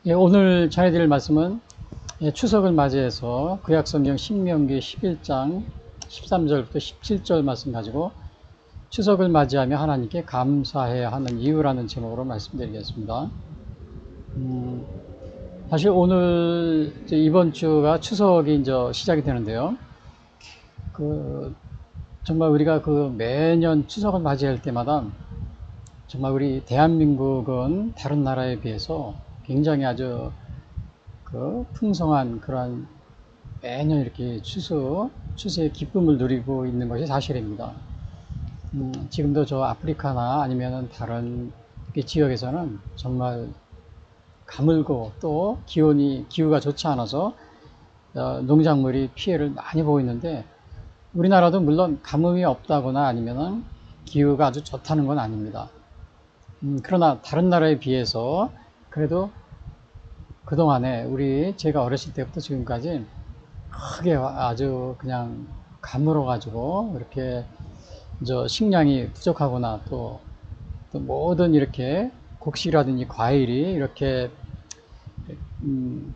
예, 오늘 전해드릴 말씀은 추석을 맞이해서 구약성경 신명기 11장 13절부터 17절 말씀 가지고 추석을 맞이하며 하나님께 감사해야 하는 이유라는 제목으로 말씀드리겠습니다. 사실 오늘 이번 주가 추석이 이제 시작이 되는데요. 정말 우리가 매년 추석을 맞이할 때마다 정말 우리 대한민국은 다른 나라에 비해서 굉장히 아주 풍성한 그런 매년 이렇게 추수의 기쁨을 누리고 있는 것이 사실입니다. 지금도 저 아프리카나 아니면 다른 지역에서는 정말 가물고 또 기후가 좋지 않아서 농작물이 피해를 많이 보고 있는데, 우리나라도 물론 가뭄이 없다거나 아니면은 기후가 아주 좋다는 건 아닙니다. 그러나 다른 나라에 비해서 그래도 그동안에 제가 어렸을 때부터 지금까지 크게 아주 그냥 가물어 가지고 이렇게 식량이 부족하거나 또 모든 이렇게 곡식이라든지 과일이 이렇게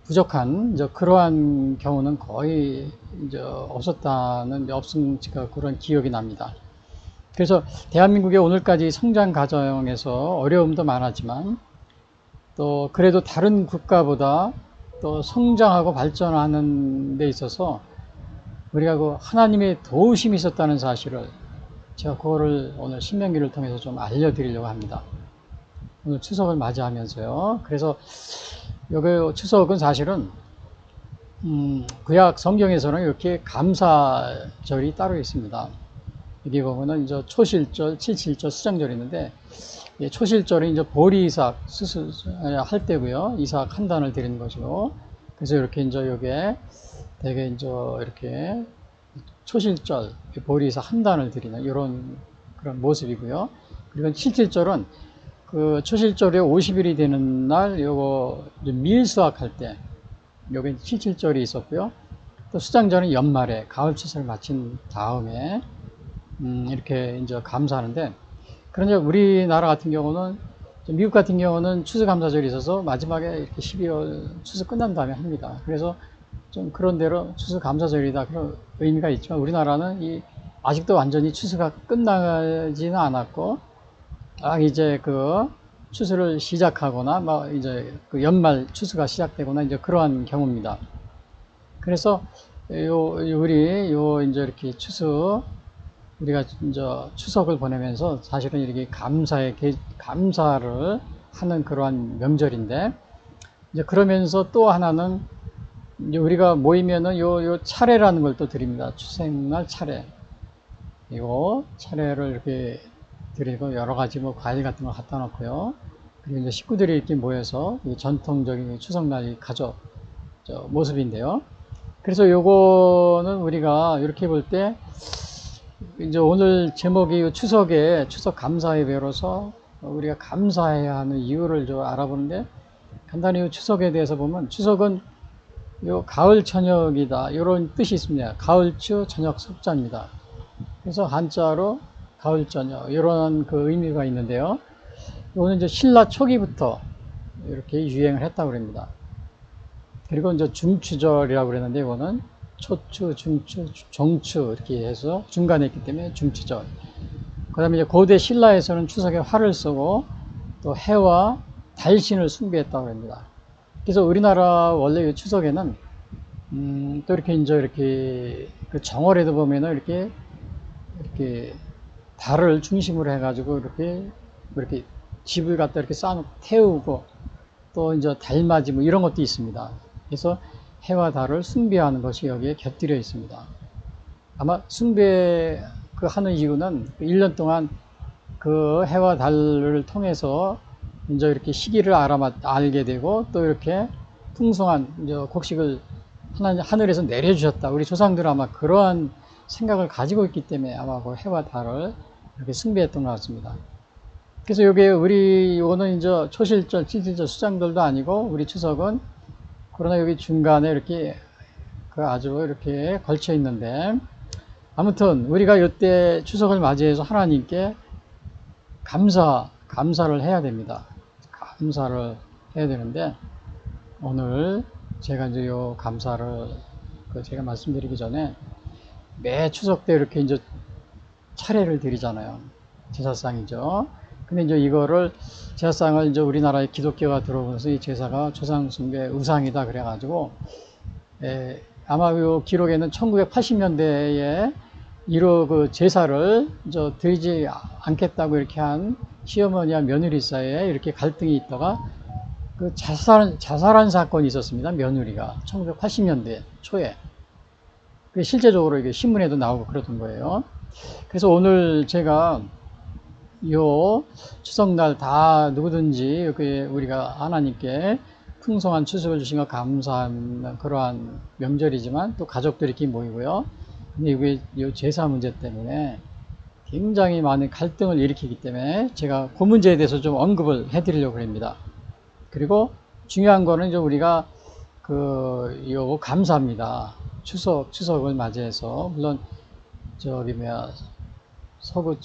부족한 그러한 경우는 거의 없음직한 그런 기억이 납니다. 그래서 대한민국의 오늘까지 성장 과정에서 어려움도 많았지만 또 그래도 다른 국가보다 또 성장하고 발전하는 데 있어서 우리가 하나님의 도우심이 있었다는 사실을 제가 그거를 오늘 신명기를 통해서 좀 알려드리려고 합니다. 오늘 추석을 맞이하면서요. 그래서 여기 추석은 사실은 구약 성경에서는 이렇게 감사절이 따로 있습니다. 여기 보면은 이제 초실절, 칠칠절, 수장절이 있는데, 초실절은 이제 보리 이삭 할 때고요. 이삭 한 단을 드리는 것이고, 그래서 이렇게 이제 요게 되게 이제 이렇게 초실절 보리 이삭 한 단을 드리는 이런 그런 모습이고요. 그리고 칠칠절은 초실절에 50일이 되는 날 요거 밀수확 할 때 요게 칠칠절이 있었고요. 또 수장절은 연말에 가을 추수를 마친 다음에 이렇게 이제 감사하는데, 그런데 우리나라 같은 경우는, 미국 같은 경우는 추수감사절이 있어서 마지막에 이렇게 12월 추수 끝난 다음에 합니다. 그래서 좀 그런 대로 추수감사절이다 그런 의미가 있지만, 우리나라는 아직도 완전히 추수가 끝나지는 않았고, 이제 추수를 시작하거나 이제 연말 추수가 시작되거나 이제 그러한 경우입니다. 그래서 우리 이제 이렇게 우리가 이제 추석을 보내면서 사실은 이렇게 감사를 하는 그러한 명절인데, 이제 그러면서 또 하나는 이제 우리가 모이면은 요 차례라는 걸 또 드립니다. 추석날 차례. 이거 차례를 이렇게 드리고 여러 가지 과일 같은 거 갖다 놓고요. 그리고 이제 식구들이 이렇게 모여서 전통적인 추석날 가족 모습인데요. 그래서 요거는 우리가 이렇게 볼 때 이제 오늘 제목이 추석 감사의 배로서 우리가 감사해야 하는 이유를 좀 알아보는데, 간단히 추석에 대해서 보면 추석은 가을 저녁이다 이런 뜻이 있습니다. 가을추 저녁 석자입니다. 그래서 한자로 가을 저녁 이런 의미가 있는데요. 이거는 이제 신라 초기부터 이렇게 유행을 했다고 합니다. 그리고 이제 중추절이라고 그랬는데, 이거는 초추, 중추, 정추 이렇게 해서 중간에 있기 때문에 중추절. 그 다음에 이제 고대 신라에서는 추석에 활을 쏘고 또 해와 달신을 숭배했다고 합니다. 그래서 우리나라 원래 추석에는 또 이렇게 정월에도 보면은 이렇게 달을 중심으로 해가지고 이렇게 집을 갖다 이렇게 쌓아놓고 태우고 또 이제 달맞이 이런 것도 있습니다. 그래서 해와 달을 숭배하는 것이 여기에 곁들여 있습니다. 아마 하는 이유는 1년 동안 해와 달을 통해서 이제 이렇게 시기를 알게 되고, 또 이렇게 풍성한 이제 곡식을 하늘에서 내려주셨다. 우리 조상들은 아마 그러한 생각을 가지고 있기 때문에 아마 해와 달을 이렇게 숭배했던 것 같습니다. 그래서 이거는 이제 초실절, 칠칠절, 수장절도 아니고, 우리 추석은 그러나 여기 중간에 이렇게 아주 이렇게 걸쳐 있는데, 아무튼 우리가 이때 추석을 맞이해서 하나님께 감사를 해야 됩니다. 감사를 해야 되는데, 오늘 제가 이제 요 감사를 제가 말씀드리기 전에 매 추석 때 이렇게 이제 차례를 드리잖아요. 제사상이죠. 근데 이제 이거를 제사상을 이제 우리나라에 기독교가 들어오면서 이 제사가 조상 숭배 우상이다 그래가지고 아마 요 기록에는 1980년대에 이로 그 제사를 드리지 않겠다고 이렇게 한 시어머니와 며느리 사이에 이렇게 갈등이 있다가 그 자살한 사건이 있었습니다. 며느리가 1980년대 초에. 실제적으로 이게 신문에도 나오고 그러던 거예요. 그래서 오늘 제가 요 추석날 다 누구든지 이렇게 우리가 하나님께 풍성한 추석을 주신 것 감사하는 그러한 명절이지만 또 가족들이 이렇게 모이고요. 근데 이게 요 제사 문제 때문에 굉장히 많은 갈등을 일으키기 때문에 제가 그 문제에 대해서 좀 언급을 해드리려고 합니다. 그리고 중요한 거는 이제 우리가 요 감사합니다. 추석을 맞이해서 물론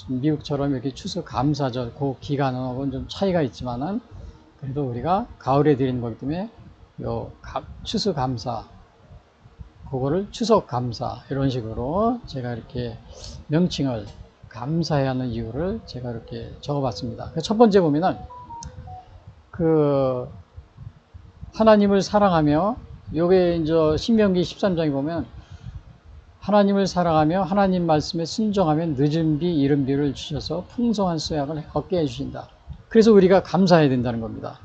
미국처럼 이렇게 추석 감사절 그 기간하고는 좀 차이가 있지만은 그래도 우리가 가을에 드리는 거기 때문에 요 추수 감사 그거를 추석 감사 이런 식으로 제가 이렇게 명칭을 감사해야 하는 이유를 제가 이렇게 적어봤습니다. 첫 번째 보면은 하나님을 사랑하며 요게 이제 신명기 13장에 보면 하나님을 사랑하며 하나님 말씀에 순종하며 늦은 비 이른 비를 주셔서 풍성한 수확을 얻게 해주신다. 그래서 우리가 감사해야 된다는 겁니다.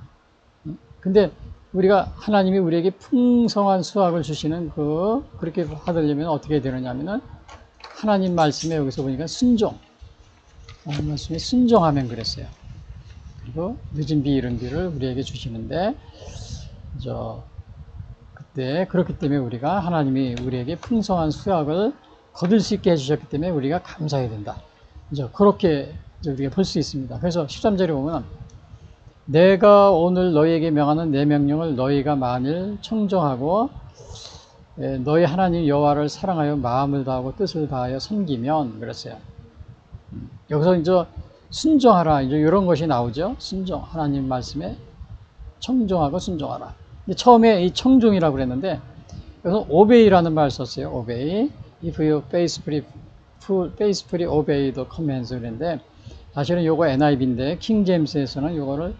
근데 우리가 하나님이 우리에게 풍성한 수확을 주시는 그렇게 받으려면 어떻게 되느냐 하면은 하나님 말씀에 여기서 보니까 하나님 말씀에 순종하면 그랬어요. 그리고 늦은 비 이른 비를 우리에게 주시는데 그때 그렇기 때문에 우리가 하나님이 우리에게 풍성한 수확을 거둘 수 있게 해주셨기 때문에 우리가 감사해야 된다. 그렇게 우리가 볼 수 있습니다. 그래서 13절에 보면 내가 오늘 너희에게 명하는 내 명령을 너희가 만일 청정하고 너희 하나님 여호와를 사랑하여 마음을 다하고 뜻을 다하여 섬기면 그랬어요. 여기서 이제 순종하라 이제 이런 것이 나오죠. 순종 하나님 말씀에 청종하고 순종하라. 처음에 이 청중이라고 그랬는데 여기서 obey라는 말을 썼어요. obey. If you faithfully obey the commands 그랬는데 사실은 요거 NIV인데 킹 제임스에서는 요거를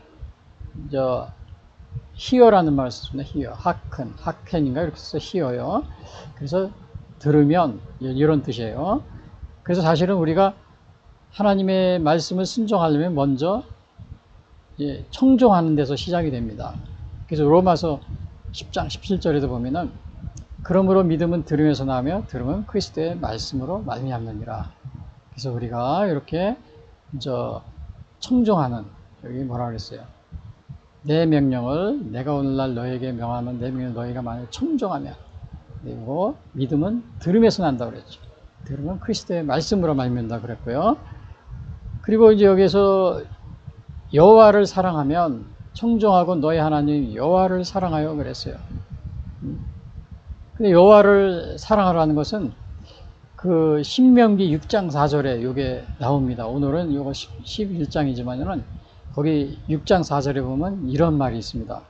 hear라는 말을 썼습니다. hear, hearken인가 이렇게 써서 hear요. 그래서 들으면 이런 뜻이에요. 그래서 사실은 우리가 하나님의 말씀을 순종하려면 먼저 청종하는 데서 시작이 됩니다. 그래서 로마서 10장 17절에도 보면은 그러므로 믿음은 들음에서 나며 들음은 그리스도의 말씀으로 말미암느니라. 그래서 우리가 이렇게 청종하는 여기 뭐라 그랬어요? 내 명령을 내가 오늘날 너에게 명하는 내 명령을 너희가 만약 청종하면 그리고 믿음은 들음에서 난다고 그랬죠. 들음은 그리스도의 말씀으로 말미암는다 그랬고요. 그리고 이제 여기서 여호와를 사랑하면 청종하고 너희 하나님 여호와를 사랑하여 그랬어요. 근데 여호와를 사랑하라는 것은 신명기 6장 4절에 이게 나옵니다. 오늘은 이거 11장이지만은 거기 6장 4절에 보면 이런 말이 있습니다.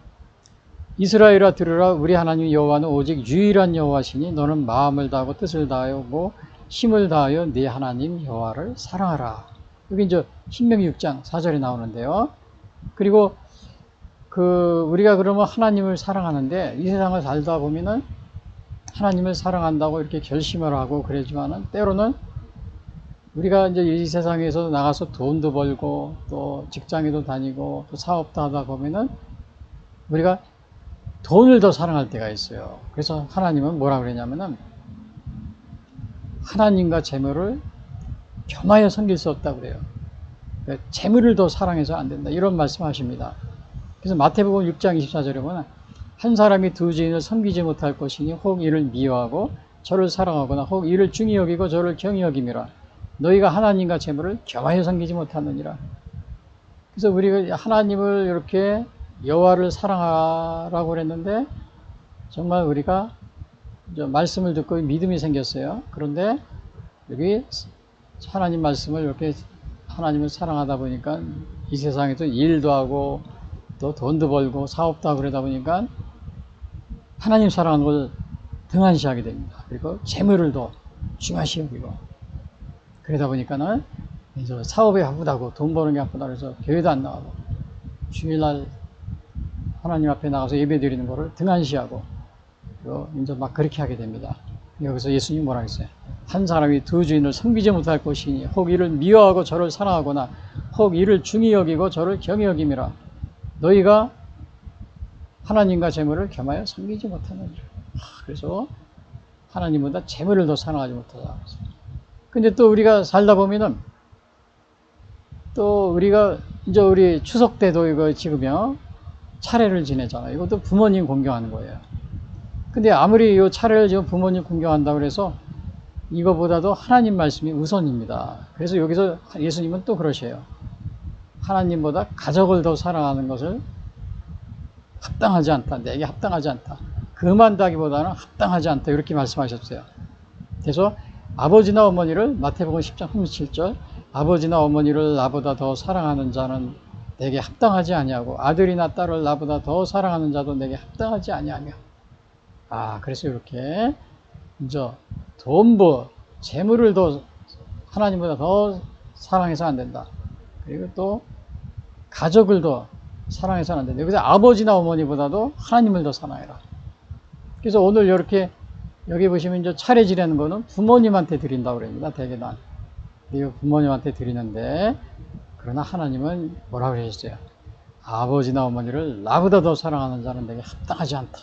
이스라엘아 들으라 우리 하나님 여호와는 오직 유일한 여호와시니 너는 마음을 다하고 뜻을 다하고 힘을 다하여 네 하나님 여호와를 사랑하라. 여기 이제 신명기 6장 4절에 나오는데요. 그리고 우리가 그러면 하나님을 사랑하는데 이 세상을 살다 보면은 하나님을 사랑한다고 이렇게 결심을 하고 그러지만은 때로는 우리가 이제 이 세상에서 나가서 돈도 벌고 또 직장에도 다니고 또 사업도 하다 보면은 우리가 돈을 더 사랑할 때가 있어요. 그래서 하나님은 뭐라 그러냐면은 하나님과 재물을 겸하여 섬길 수 없다고 그래요. 그러니까 재물을 더 사랑해서 안 된다. 이런 말씀하십니다. 그래서 마태복음 6장 24절에 보면 한 사람이 두 주인을 섬기지 못할 것이니 혹 이를 미워하고 저를 사랑하거나 혹 이를 중히 여기고 저를 경히 여김이라. 너희가 하나님과 재물을 겸하여 섬기지 못하느니라. 그래서 우리가 하나님을 이렇게 여호와를 사랑하라고 그랬는데 정말 우리가 말씀을 듣고 믿음이 생겼어요. 그런데 여기 하나님 말씀을 이렇게 하나님을 사랑하다 보니까 이 세상에서 일도 하고 또 돈도 벌고 사업도 하고 그러다 보니까 하나님 사랑하는 걸 등한시하게 됩니다. 그리고 재물을 더 중요시 여기고, 그러다 보니까는 이제 사업이 바쁘다고, 돈 버는 게 바쁘다 그래서 교회도 안 나가고, 주일날 하나님 앞에 나가서 예배 드리는 거를 등한시하고, 그리고 이제 막 그렇게 하게 됩니다. 여기서 예수님이 뭐라 했어요? 한 사람이 두 주인을 섬기지 못할 것이니 혹 이를 미워하고 저를 사랑하거나 혹 이를 중히 여기고 저를 겸히 여김이라. 너희가 하나님과 재물을 겸하여 섬기지 못하느니라. 그래서 하나님보다 재물을 더 사랑하지 못하다. 근데 또 우리가 살다 보면은 또 우리가 이제 우리 추석 때도 이거 지금요 차례를 지내잖아요. 이것도 부모님 공경하는 거예요. 근데 아무리 이 차례를 지금 부모님 공경한다고 해서 이거보다도 하나님 말씀이 우선입니다. 그래서 여기서 예수님은 또 그러셔요. 하나님보다 가족을 더 사랑하는 것을 합당하지 않다. 내게 합당하지 않다. 금한다기보다는 합당하지 않다. 이렇게 말씀하셨어요. 그래서 아버지나 어머니를 마태복음 10장 37절 아버지나 어머니를 나보다 더 사랑하는 자는 내게 합당하지 아니하고 아들이나 딸을 나보다 더 사랑하는 자도 내게 합당하지 아니하며. 그래서 이렇게 이제 돈부 재물을 더 하나님보다 더 사랑해서 안 된다. 그리고 또 가족을 더 사랑해서는 안 된다. 여기서 아버지나 어머니보다도 하나님을 더 사랑해라. 그래서 오늘 이렇게 여기 보시면 이제 차례 지내는 거는 부모님한테 드린다고 그럽니다. 대개는. 그리고 부모님한테 드리는데, 그러나 하나님은 뭐라고 그러셨어요? 아버지나 어머니를 나보다 더 사랑하는 자는 내게 합당하지 않다.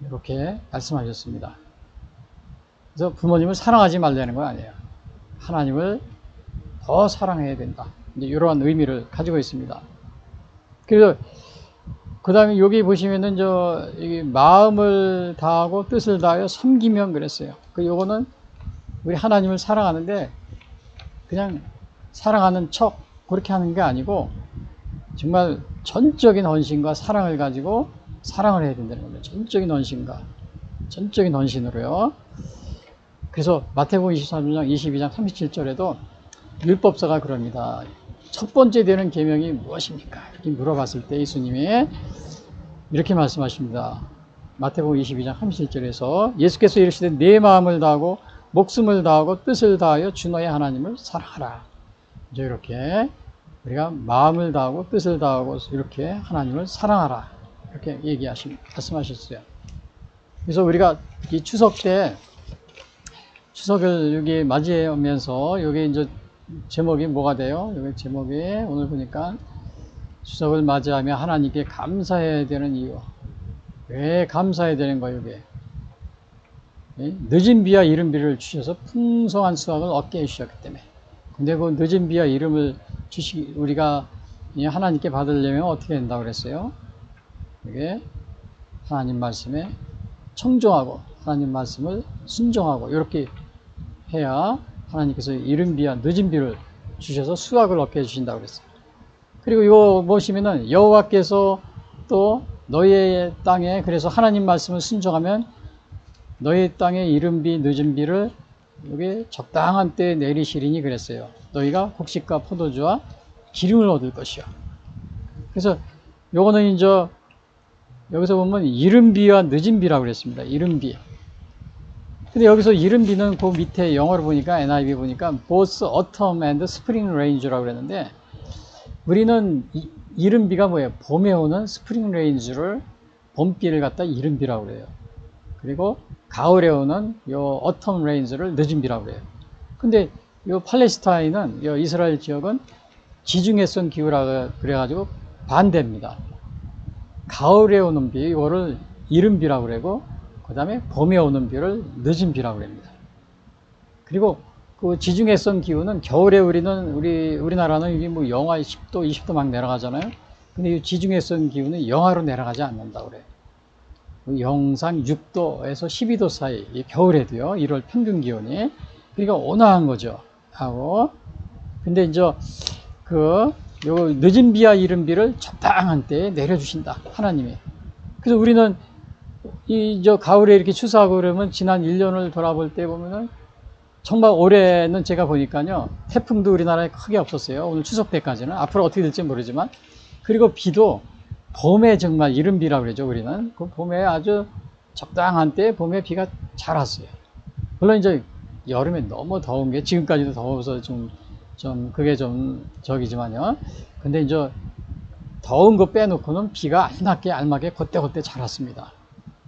이렇게 말씀하셨습니다. 그래서 부모님을 사랑하지 말라는 건 아니에요. 하나님을 더 사랑해야 된다. 이제 이러한 의미를 가지고 있습니다. 그래서 그 다음에 여기 보시면은 마음을 다하고 뜻을 다하여 섬기면 그랬어요. 요거는 우리 하나님을 사랑하는데 그냥 사랑하는 척 그렇게 하는 게 아니고 정말 전적인 헌신과 사랑을 가지고 사랑을 해야 된다는 겁니다. 전적인 헌신과 전적인 헌신으로요. 그래서 마태복음 23장 22장 37절에도 율법사가 그럽니다. 첫 번째 되는 계명이 무엇입니까? 이렇게 물어봤을 때 예수님이 이렇게 말씀하십니다. 마태복음 22장 37절에서 예수께서 이르시되 내 마음을 다하고 목숨을 다하고 뜻을 다하여 주 너의 하나님을 사랑하라. 이제 이렇게 우리가 마음을 다하고 뜻을 다하고 이렇게 하나님을 사랑하라. 이렇게 말씀하셨어요. 그래서 우리가 이 추석 때 추석을 여기 맞이하면서 여기 이제 제목이 뭐가 돼요? 여기 제목이 오늘 보니까 추석을 맞이하며 하나님께 감사해야 되는 이유. 왜 감사해야 되는 거예요, 이게? 늦은 비와 이른 비를 주셔서 풍성한 수확을 얻게 해주셨기 때문에. 근데 그 늦은 비와 이름을 우리가 하나님께 받으려면 어떻게 된다고 그랬어요? 이게 하나님 말씀에 청종하고 하나님 말씀을 순종하고 이렇게 해야 하나님께서 이른 비와 늦은 비를 주셔서 수확을 얻게 해주신다고 그랬어요. 그리고 이거 보시면은 여호와께서 또 너희의 땅에, 그래서 하나님 말씀을 순종하면 너희 땅에 이른 비 늦은 비를 여기 적당한 때에 내리시리니 그랬어요. 너희가 곡식과 포도주와 기름을 얻을 것이요. 그래서 요거는 이제 여기서 보면 이른 비와 늦은 비라고 그랬습니다. 이른 비. 근데 여기서 이른 비는 그 밑에 영어로 보니까 NIV 보니까 both autumn and spring rain라고 그랬는데, 우리는 이른 비가 뭐예요? 봄에 오는 스프링 레인즈를 봄비를 갖다 이른 비라고 그래요. 그리고 가을에 오는 요 autumn rains를 늦은 비라고 그래요. 근데 요 팔레스타인은 요 이스라엘 지역은 지중해성 기후라 그래가지고 반대입니다. 가을에 오는 비 이거를 이른 비라고 그러고 그 다음에 봄에 오는 비를 늦은 비라고 합니다. 그리고 그 지중해성 기후는 겨울에 우리나라는 이게 뭐 영하 10도, 20도 막 내려가잖아요. 근데 이 지중해성 기후는 영하로 내려가지 않는다고 그래요. 영상 6도에서 12도 사이, 겨울에도요, 1월 평균 기온이. 그러니까 온화한 거죠. 하고. 근데 이제 요 늦은 비와 이른 비를 적당한 때에 내려주신다. 하나님이. 그래서 우리는 가을에 이렇게 추수하고 그러면 지난 1년을 돌아볼 때 보면은 정말 올해는 제가 보니까요, 태풍도 우리나라에 크게 없었어요. 오늘 추석 때까지는. 앞으로 어떻게 될지 모르지만. 그리고 비도 봄에 정말 이른비라고 그러죠, 우리는. 그 봄에 아주 적당한 때 봄에 비가 잘 왔어요. 물론 이제 여름에 너무 더운 게 지금까지도 더워서 그게 좀 저기지만요. 근데 이제 더운 거 빼놓고는 비가 알맞게 그때그때 잘 왔습니다.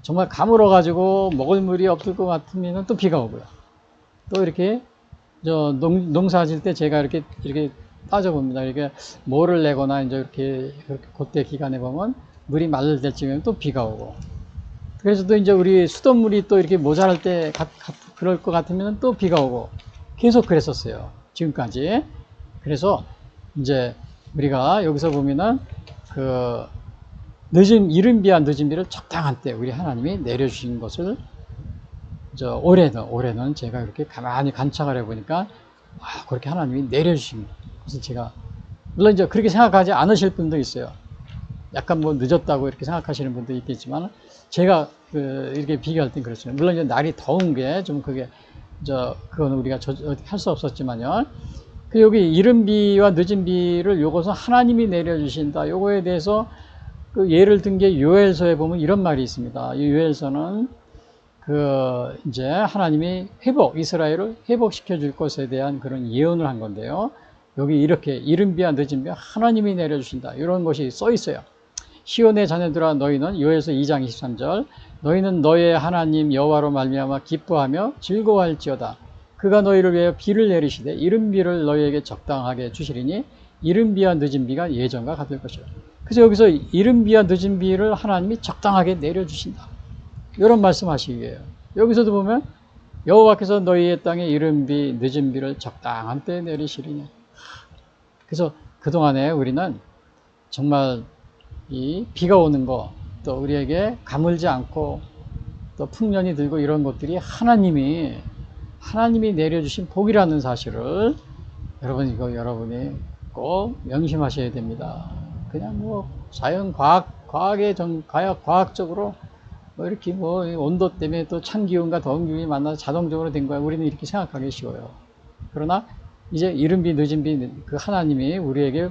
정말 가물어가지고 먹을 물이 없을 것 같으면 또 비가 오고요. 또 이렇게 농사 질 때 제가 이렇게 따져봅니다. 이렇게 모를 내거나 이제 이렇게 그때 기간에 보면 물이 마를 때쯤이면 또 비가 오고. 그래서 또 이제 우리 수돗물이 또 이렇게 모자랄 때 그럴 것 같으면 또 비가 오고. 계속 그랬었어요. 지금까지. 그래서 이제 우리가 여기서 보면은 그 이른 비와 늦은 비를 적당한 때 우리 하나님이 내려주신 것을 올해는 제가 이렇게 가만히 관찰을 해보니까 그렇게 하나님이 내려주신 것을 제가 물론 이제 그렇게 생각하지 않으실 분도 있어요. 약간 뭐 늦었다고 이렇게 생각하시는 분도 있겠지만 제가 이렇게 비교할 땐 그렇습니다. 물론 이제 날이 더운 게 좀 그거는 우리가 할 수 없었지만요. 여기 이른 비와 늦은 비를 요것은 하나님이 내려주신다. 요거에 대해서 그 예를 든 게 요엘서에 보면 이런 말이 있습니다. 이 요엘서는 이제 하나님이 이스라엘을 회복시켜 줄 것에 대한 그런 예언을 한 건데요. 여기 이렇게 이른 비와 늦은 비와 하나님이 내려주신다. 이런 것이 써 있어요. 시온의 자녀들아 너희는 요엘서 2장 23절 너희는 너의 하나님 여호와로 말미암아 기뻐하며 즐거워할지어다. 그가 너희를 위하여 비를 내리시되 이른 비를 너희에게 적당하게 주시리니 이른 비와 늦은 비가 예전과 같을 것이라. 그래서 여기서 이른 비와 늦은 비를 하나님이 적당하게 내려주신다. 이런 말씀하시기에요. 여기서도 보면 여호와께서 너희의 땅에 이른 비 늦은 비를 적당한 때에 내리시리니. 그래서 그동안에 우리는 정말 이 비가 오는 거, 또 우리에게 가물지 않고 또 풍년이 들고 이런 것들이 하나님이 내려주신 복이라는 사실을 여러분이 꼭 명심하셔야 됩니다. 그냥 뭐 과학적으로 뭐 이렇게 뭐 온도 때문에 또 찬 기운과 더운 기운이 만나서 자동적으로 된 거야. 우리는 이렇게 생각하기 쉬워요. 그러나 이제 이른 비 늦은 비 그 하나님이 우리에게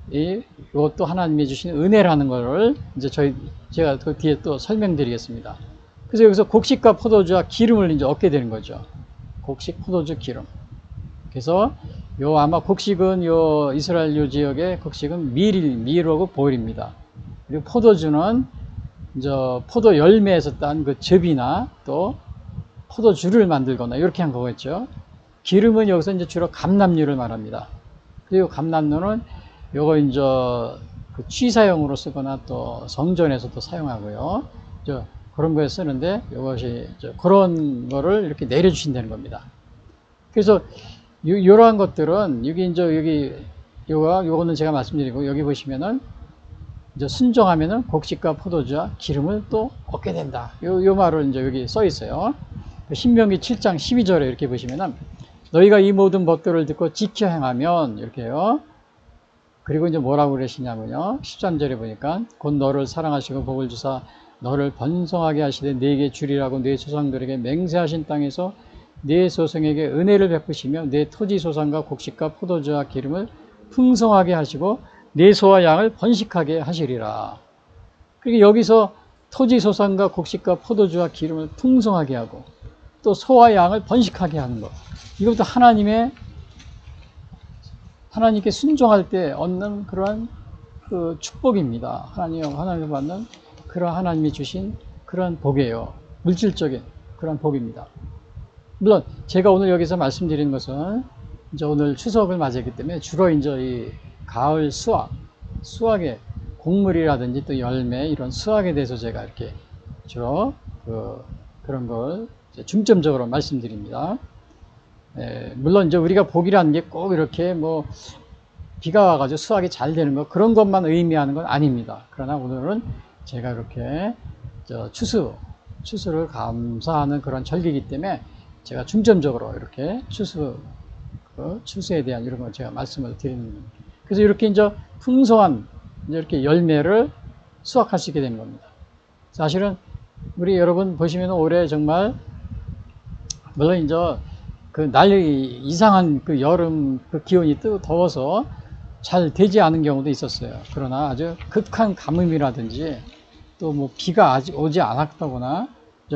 이것도 하나님이 주신 은혜라는 것을 이제 제가 그 뒤에 또 설명드리겠습니다. 그래서 여기서 곡식과 포도주와 기름을 이제 얻게 되는 거죠. 곡식, 포도주, 기름. 그래서 아마 곡식은 이스라엘 지역의 곡식은 밀하고 보일입니다. 그리고 포도주는 이제 포도 열매에서 딴 그 즙이나 또 포도주를 만들거나 이렇게 한 거겠죠. 기름은 여기서 이제 주로 감람유를 말합니다. 그리고 감람유는 요거 이제 그 취사용으로 쓰거나 또 성전에서도 사용하고요. 그런 거에 쓰는데 이것이 그런 거를 이렇게 내려주신다는 겁니다. 그래서 이러한 것들은 요거는 제가 말씀드리고 여기 보시면은 이제 순종하면은 곡식과 포도주와 기름을 또 얻게 된다. 요 말을 이제 여기 써 있어요. 신명기 7장 12절에 이렇게 보시면은 너희가 이 모든 법들을 듣고 지켜 행하면 이렇게요. 그리고 이제 뭐라고 그러시냐면요. 13절에 보니까 곧 너를 사랑하시고 복을 주사 너를 번성하게 하시되 네게 주리라고 네 조상들에게 맹세하신 땅에서 네 소생에게 은혜를 베푸시며 네 토지 소산과 곡식과 포도주와 기름을 풍성하게 하시고 네 소와 양을 번식하게 하시리라. 그리고 여기서 토지 소산과 곡식과 포도주와 기름을 풍성하게 하고 또 소와 양을 번식하게 하는 것. 이것도 하나님께 순종할 때 얻는 그러한 그 축복입니다. 하나님을 받는 그런 하나님이 주신 그런 복이에요. 물질적인 그런 복입니다. 물론 제가 오늘 여기서 말씀드리는 것은 이제 오늘 추석을 맞이했기 때문에 주로 이제 이 가을 수확의 곡물이라든지 또 열매 이런 수확에 대해서 제가 이렇게 주로 그런 걸 중점적으로 말씀드립니다. 물론 이제 우리가 복이라는 게 꼭 이렇게 뭐 비가 와가지고 수확이 잘 되는 거 그런 것만 의미하는 건 아닙니다. 그러나 오늘은 제가 이렇게 추수를 감사하는 그런 절기이기 때문에 제가 중점적으로 이렇게 추수에 대한 이런 걸 제가 말씀을 드리는 겁니다. 그래서 이렇게 이제 풍성한 이렇게 열매를 수확할 수 있게 되는 겁니다. 사실은 우리 여러분 보시면 올해 정말 물론 이제 그 난리 이상한 그 여름 그 기온이 더워서 잘 되지 않은 경우도 있었어요. 그러나 아주 극한 가뭄이라든지 또 뭐 비가 아직 오지 않았다거나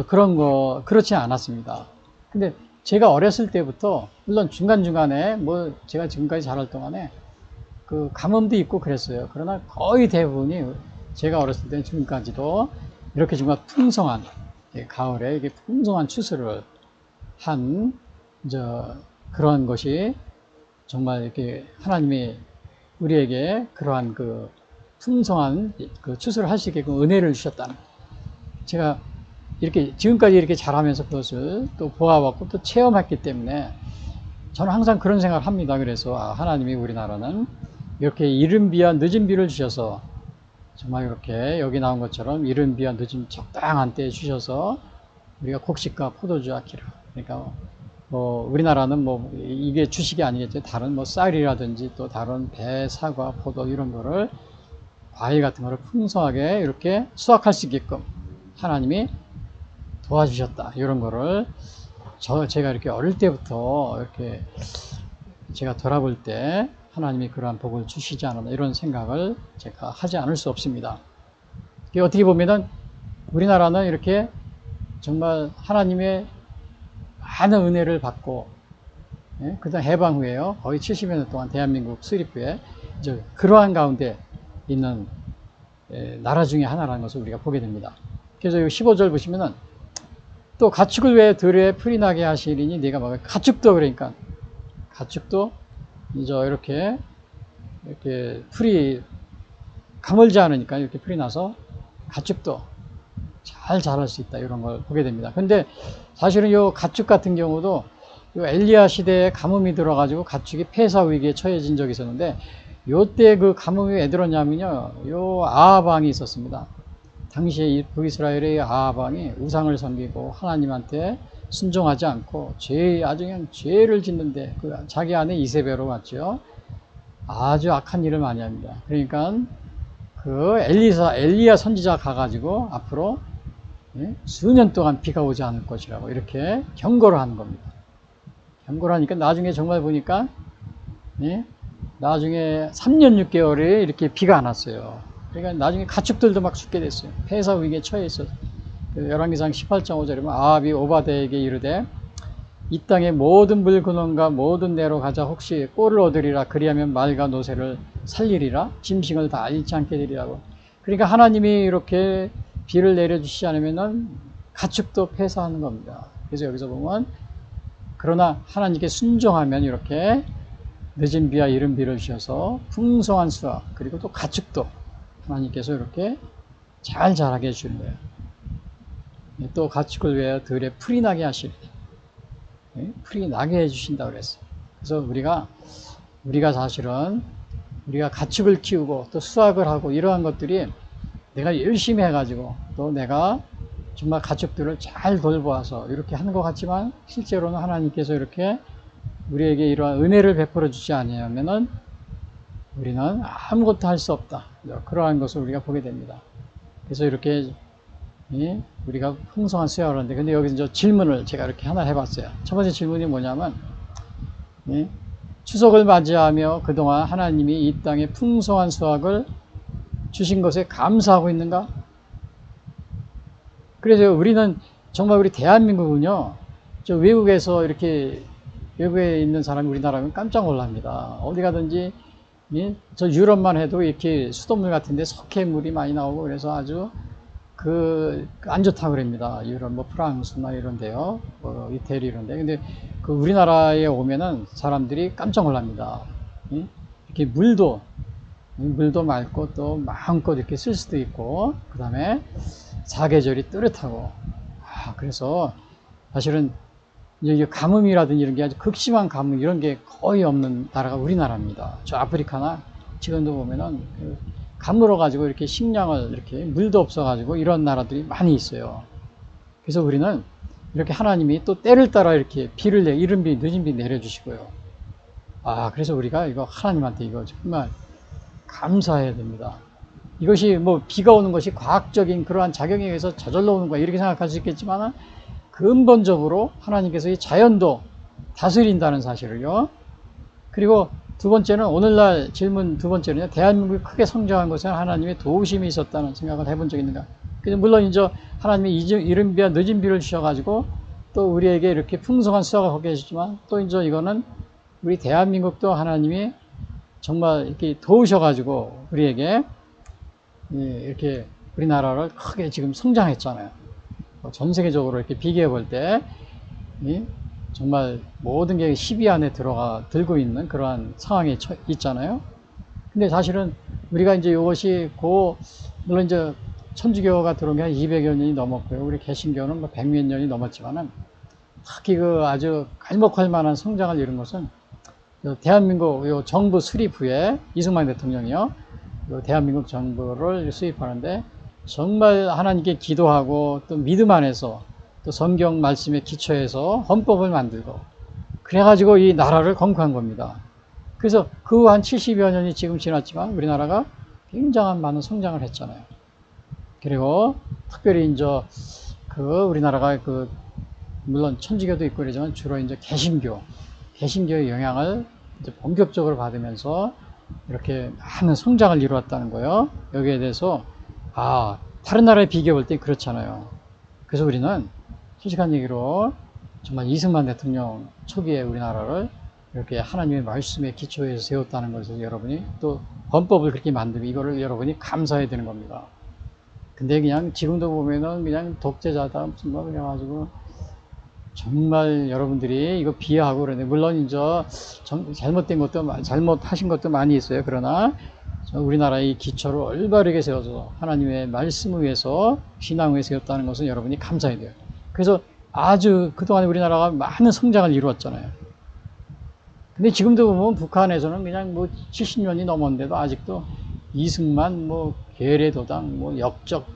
그런 거 그렇지 않았습니다. 근데 제가 어렸을 때부터 물론 중간중간에 뭐 제가 지금까지 자랄 동안에 그 가뭄도 있고 그랬어요. 그러나 거의 대부분이 제가 어렸을 때 지금까지도 이렇게 정말 풍성한 가을에 이게 풍성한 추수를 한 그러한 것이 정말 이렇게 하나님이 우리에게 그러한 그 풍성한 그 추수를 할 수 있게끔 은혜를 주셨다는, 제가 이렇게 지금까지 이렇게 자라면서 그것을 또 보아왔고 또 체험했기 때문에 저는 항상 그런 생각을 합니다. 그래서 하나님이 우리나라는 이렇게 이른 비와 늦은 비를 주셔서 정말 이렇게 여기 나온 것처럼 이른 비와 늦은 적당한 때에 주셔서 우리가 곡식과 포도주와 기름, 그러니까 뭐 우리나라는 뭐 이게 주식이 아니겠죠. 다른 뭐 쌀이라든지 또 다른 배, 사과, 포도 이런 거를 과일 같은 거를 풍성하게 이렇게 수확할 수 있게끔 하나님이 도와주셨다. 이런 거를 제가 이렇게 어릴 때부터 이렇게 제가 돌아볼 때 하나님이 그러한 복을 주시지 않았나 이런 생각을 제가 하지 않을 수 없습니다. 어떻게 보면은 우리나라는 이렇게 정말 하나님의 많은 은혜를 받고, 그다음 해방 후에요. 거의 70여 년 동안 대한민국 수립 후에 그러한 가운데 있는 나라 중에 하나라는 것을 우리가 보게 됩니다. 그래서 15절 보시면은 또 가축을 왜 들에 풀이 나게 하시리니 네가 막 가축도, 그러니까 가축도 이렇게 풀이 가물지 않으니까 이렇게 풀이 나서 가축도 잘 자랄 수 있다, 이런 걸 보게 됩니다. 근데 사실은 이 가축 같은 경우도 이 엘리야 시대에 가뭄이 들어가지고 가축이 폐사 위기에 처해진 적이 있었는데, 요때 그 가뭄이 왜 들었냐면요, 요 아합 왕이 있었습니다. 당시에 북이스라엘의 아합 왕이 우상을 섬기고 하나님한테 순종하지 않고 아주 그냥 죄를 짓는데 자기 아내 이세벨로 갔죠. 아주 악한 일을 많이 합니다. 그러니까 그 엘리야 선지자 가가지고 앞으로 수년 동안 비가 오지 않을 것이라고 이렇게 경고를 하는 겁니다. 경고를 하니까 나중에 정말 보니까 나중에 3년 6개월에 이렇게 비가 안 왔어요. 그러니까 나중에 가축들도 막 죽게 됐어요. 폐사 위기에 처해 있어서. 열왕기상 18.5절에 보면 아합이 오바댜에게 이르되 이 땅의 모든 물근원과 모든 내로 가자. 혹시 꼴을 얻으리라. 그리하면 말과 노새를 살리리라. 짐승을 다 잃지 않게 되리라고. 그러니까 하나님이 이렇게 비를 내려주시지 않으면 가축도 폐사하는 겁니다. 그래서 여기서 보면 그러나 하나님께 순종하면 이렇게 늦은 비와 이른 비를 주셔서 풍성한 수확, 그리고 또 가축도 하나님께서 이렇게 잘 자라게 해주는 거예요. 또 가축을 위하여 들에 풀이 나게 하시리. 풀이 나게 해주신다 그랬어요. 그래서 우리가 사실은 우리가 가축을 키우고 또 수확을 하고 이러한 것들이 내가 열심히 해가지고 또 내가 정말 가축들을 잘 돌보아서 이렇게 하는 것 같지만 실제로는 하나님께서 이렇게 우리에게 이러한 은혜를 베풀어 주지 않으면은 우리는 아무것도 할 수 없다. 그러한 것을 우리가 보게 됩니다. 그래서 이렇게 우리가 풍성한 수확을 하는데, 근데 여기서 질문을 제가 이렇게 하나 해봤어요. 첫 번째 질문이 뭐냐면, 추석을 맞이하며 그동안 하나님이 이 땅에 풍성한 수확을 주신 것에 감사하고 있는가? 그래서 우리는 정말 우리 대한민국은요, 저 외국에서 이렇게 외국에 있는 사람이 우리나라면 깜짝 놀랍니다. 어디 가든지 저 유럽만 해도 이렇게 수돗물 같은데 석회물이 많이 나오고 그래서 아주 안 좋다고 그럽니다. 유럽, 뭐 프랑스나 이런데요, 뭐 이태리 이런데. 근데 그 우리나라에 오면은 사람들이 깜짝 놀랍니다. 이렇게 물도 맑고 또 마음껏 이렇게 쓸 수도 있고, 그 다음에 사계절이 뚜렷하고, 그래서 사실은 이제 가뭄이라든지 이런 게 아주 극심한 가뭄 이런 게 거의 없는 나라가 우리나라입니다. 저 아프리카나 지금도 보면은 가물어 가지고 이렇게 식량을 이렇게 물도 없어 가지고 이런 나라들이 많이 있어요. 그래서 우리는 이렇게 하나님이 또 때를 따라 이렇게 비를 이른 비 늦은 비 내려주시고요. 그래서 우리가 이거 하나님한테 이거 정말 감사해야 됩니다. 이것이 뭐 비가 오는 것이 과학적인 그러한 작용에 의해서 저절로 오는 거야 이렇게 생각할 수 있겠지만, 근본적으로 하나님께서 이 자연도 다스린다는 사실을요. 그리고 두 번째는 오늘날 질문 두 번째는요. 대한민국이 크게 성장한 것은 하나님의 도우심이 있었다는 생각을 해본 적이 있는가. 물론 이제 하나님의 이른 비와 늦은 비를 주셔가지고 또 우리에게 이렇게 풍성한 수확을 하게 해주지만 또 이제 이거는 우리 대한민국도 하나님이 정말 이렇게 도우셔가지고 우리에게 이렇게 우리나라를 크게 지금 성장했잖아요. 전 세계적으로 이렇게 비교해 볼 때 정말 모든 게 10위 안에 들고 있는 그러한 상황에 있잖아요. 근데 사실은 우리가 이제 이것이 물론 이제 천주교가 들어온 게 한 200여 년이 넘었고요. 우리 개신교는 뭐 100몇 년이 넘었지만은 특히 아주 갈목할 만한 성장을 이룬 것은 대한민국 정부 수립 후에 이승만 대통령이요. 대한민국 정부를 수립하는데 정말 하나님께 기도하고 또 믿음 안에서 또 성경 말씀에 기초해서 헌법을 만들고 그래가지고 이 나라를 건국한 겁니다. 그래서 그 한 70여 년이 지금 지났지만 우리나라가 굉장한 많은 성장을 했잖아요. 그리고 특별히 이제 우리나라가 물론 천주교도 있고 그러지만 주로 이제 개신교의 영향을 이제 본격적으로 받으면서 이렇게 많은 성장을 이루었다는 거예요. 여기에 대해서 다른 나라에 비교해 볼 때 그렇잖아요. 그래서 우리는 솔직한 얘기로 정말 이승만 대통령 초기에 우리나라를 이렇게 하나님의 말씀에 기초해서 세웠다는 것을 여러분이 또 헌법을 그렇게 만들고 이거를 여러분이 감사해야 되는 겁니다. 근데 그냥 지금도 보면은 그냥 독재자다 무슨 뭐 그래가지고 정말 여러분들이 이거 비하하고 그러는데 물론 이제 잘못하신 것도 많이 있어요. 그러나 우리나라의 기초를 올바르게 세워서 하나님의 말씀을 위해서 신앙을 위해 세웠다는 것은 여러분이 감사해야 돼요. 그래서 아주 그동안 우리나라가 많은 성장을 이루었잖아요. 근데 지금도 보면 북한에서는 그냥 뭐 70년이 넘었는데도 아직도 이승만, 괴뢰도당, 역적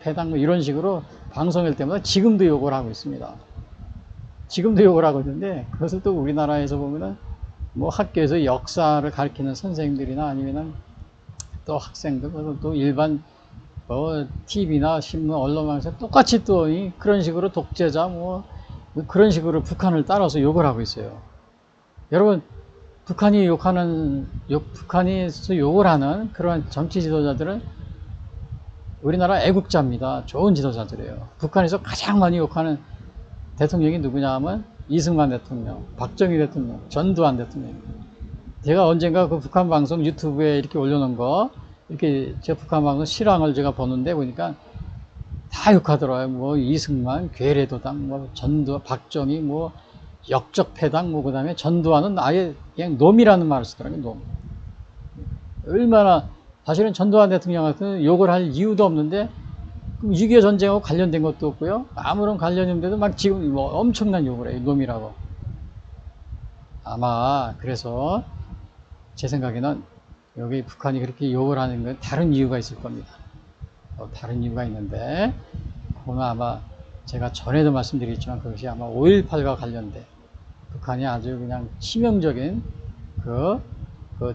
패당 이런 식으로 방송일 때마다 지금도 욕을 하고 있습니다. 지금도 욕을 하고 있는데 그것을 또 우리나라에서 보면은 학교에서 역사를 가르치는 선생님들이나 아니면은 또 학생들 또 일반 TV나 신문 언론망에서 똑같이 또 그런 식으로 독재자 그런 식으로 북한을 따라서 욕을 하고 있어요. 여러분 북한에서 욕을 하는 그런 정치 지도자들은 우리나라 애국자입니다. 좋은 지도자들이에요. 북한에서 가장 많이 욕하는 대통령이 누구냐 하면 이승만 대통령, 박정희 대통령, 전두환 대통령. 제가 언젠가 그 북한 방송 유튜브에 이렇게 올려놓은 거 이렇게 제 북한 방송 실황을 제가 보는데 보니까 다 욕하더라고요. 이승만, 괴뢰도당, 전두환, 박정희, 역적패당, 그 다음에 전두환은 아예 그냥 놈이라는 말을 쓰더라고요. 놈. 얼마나 사실은 전두환 대통령 같은 욕을 할 이유도 없는데 6.25 전쟁하고 관련된 것도 없고요. 아무런 관련이 없는데도 막 지금 엄청난 욕을 해요. 놈이라고. 아마 그래서 제 생각에는 여기 북한이 그렇게 욕을 하는 건 다른 이유가 있을 겁니다. 다른 이유가 있는데 그거는 아마 제가 전에도 말씀드렸지만 그것이 아마 5.18과 관련된 북한이 아주 그냥 치명적인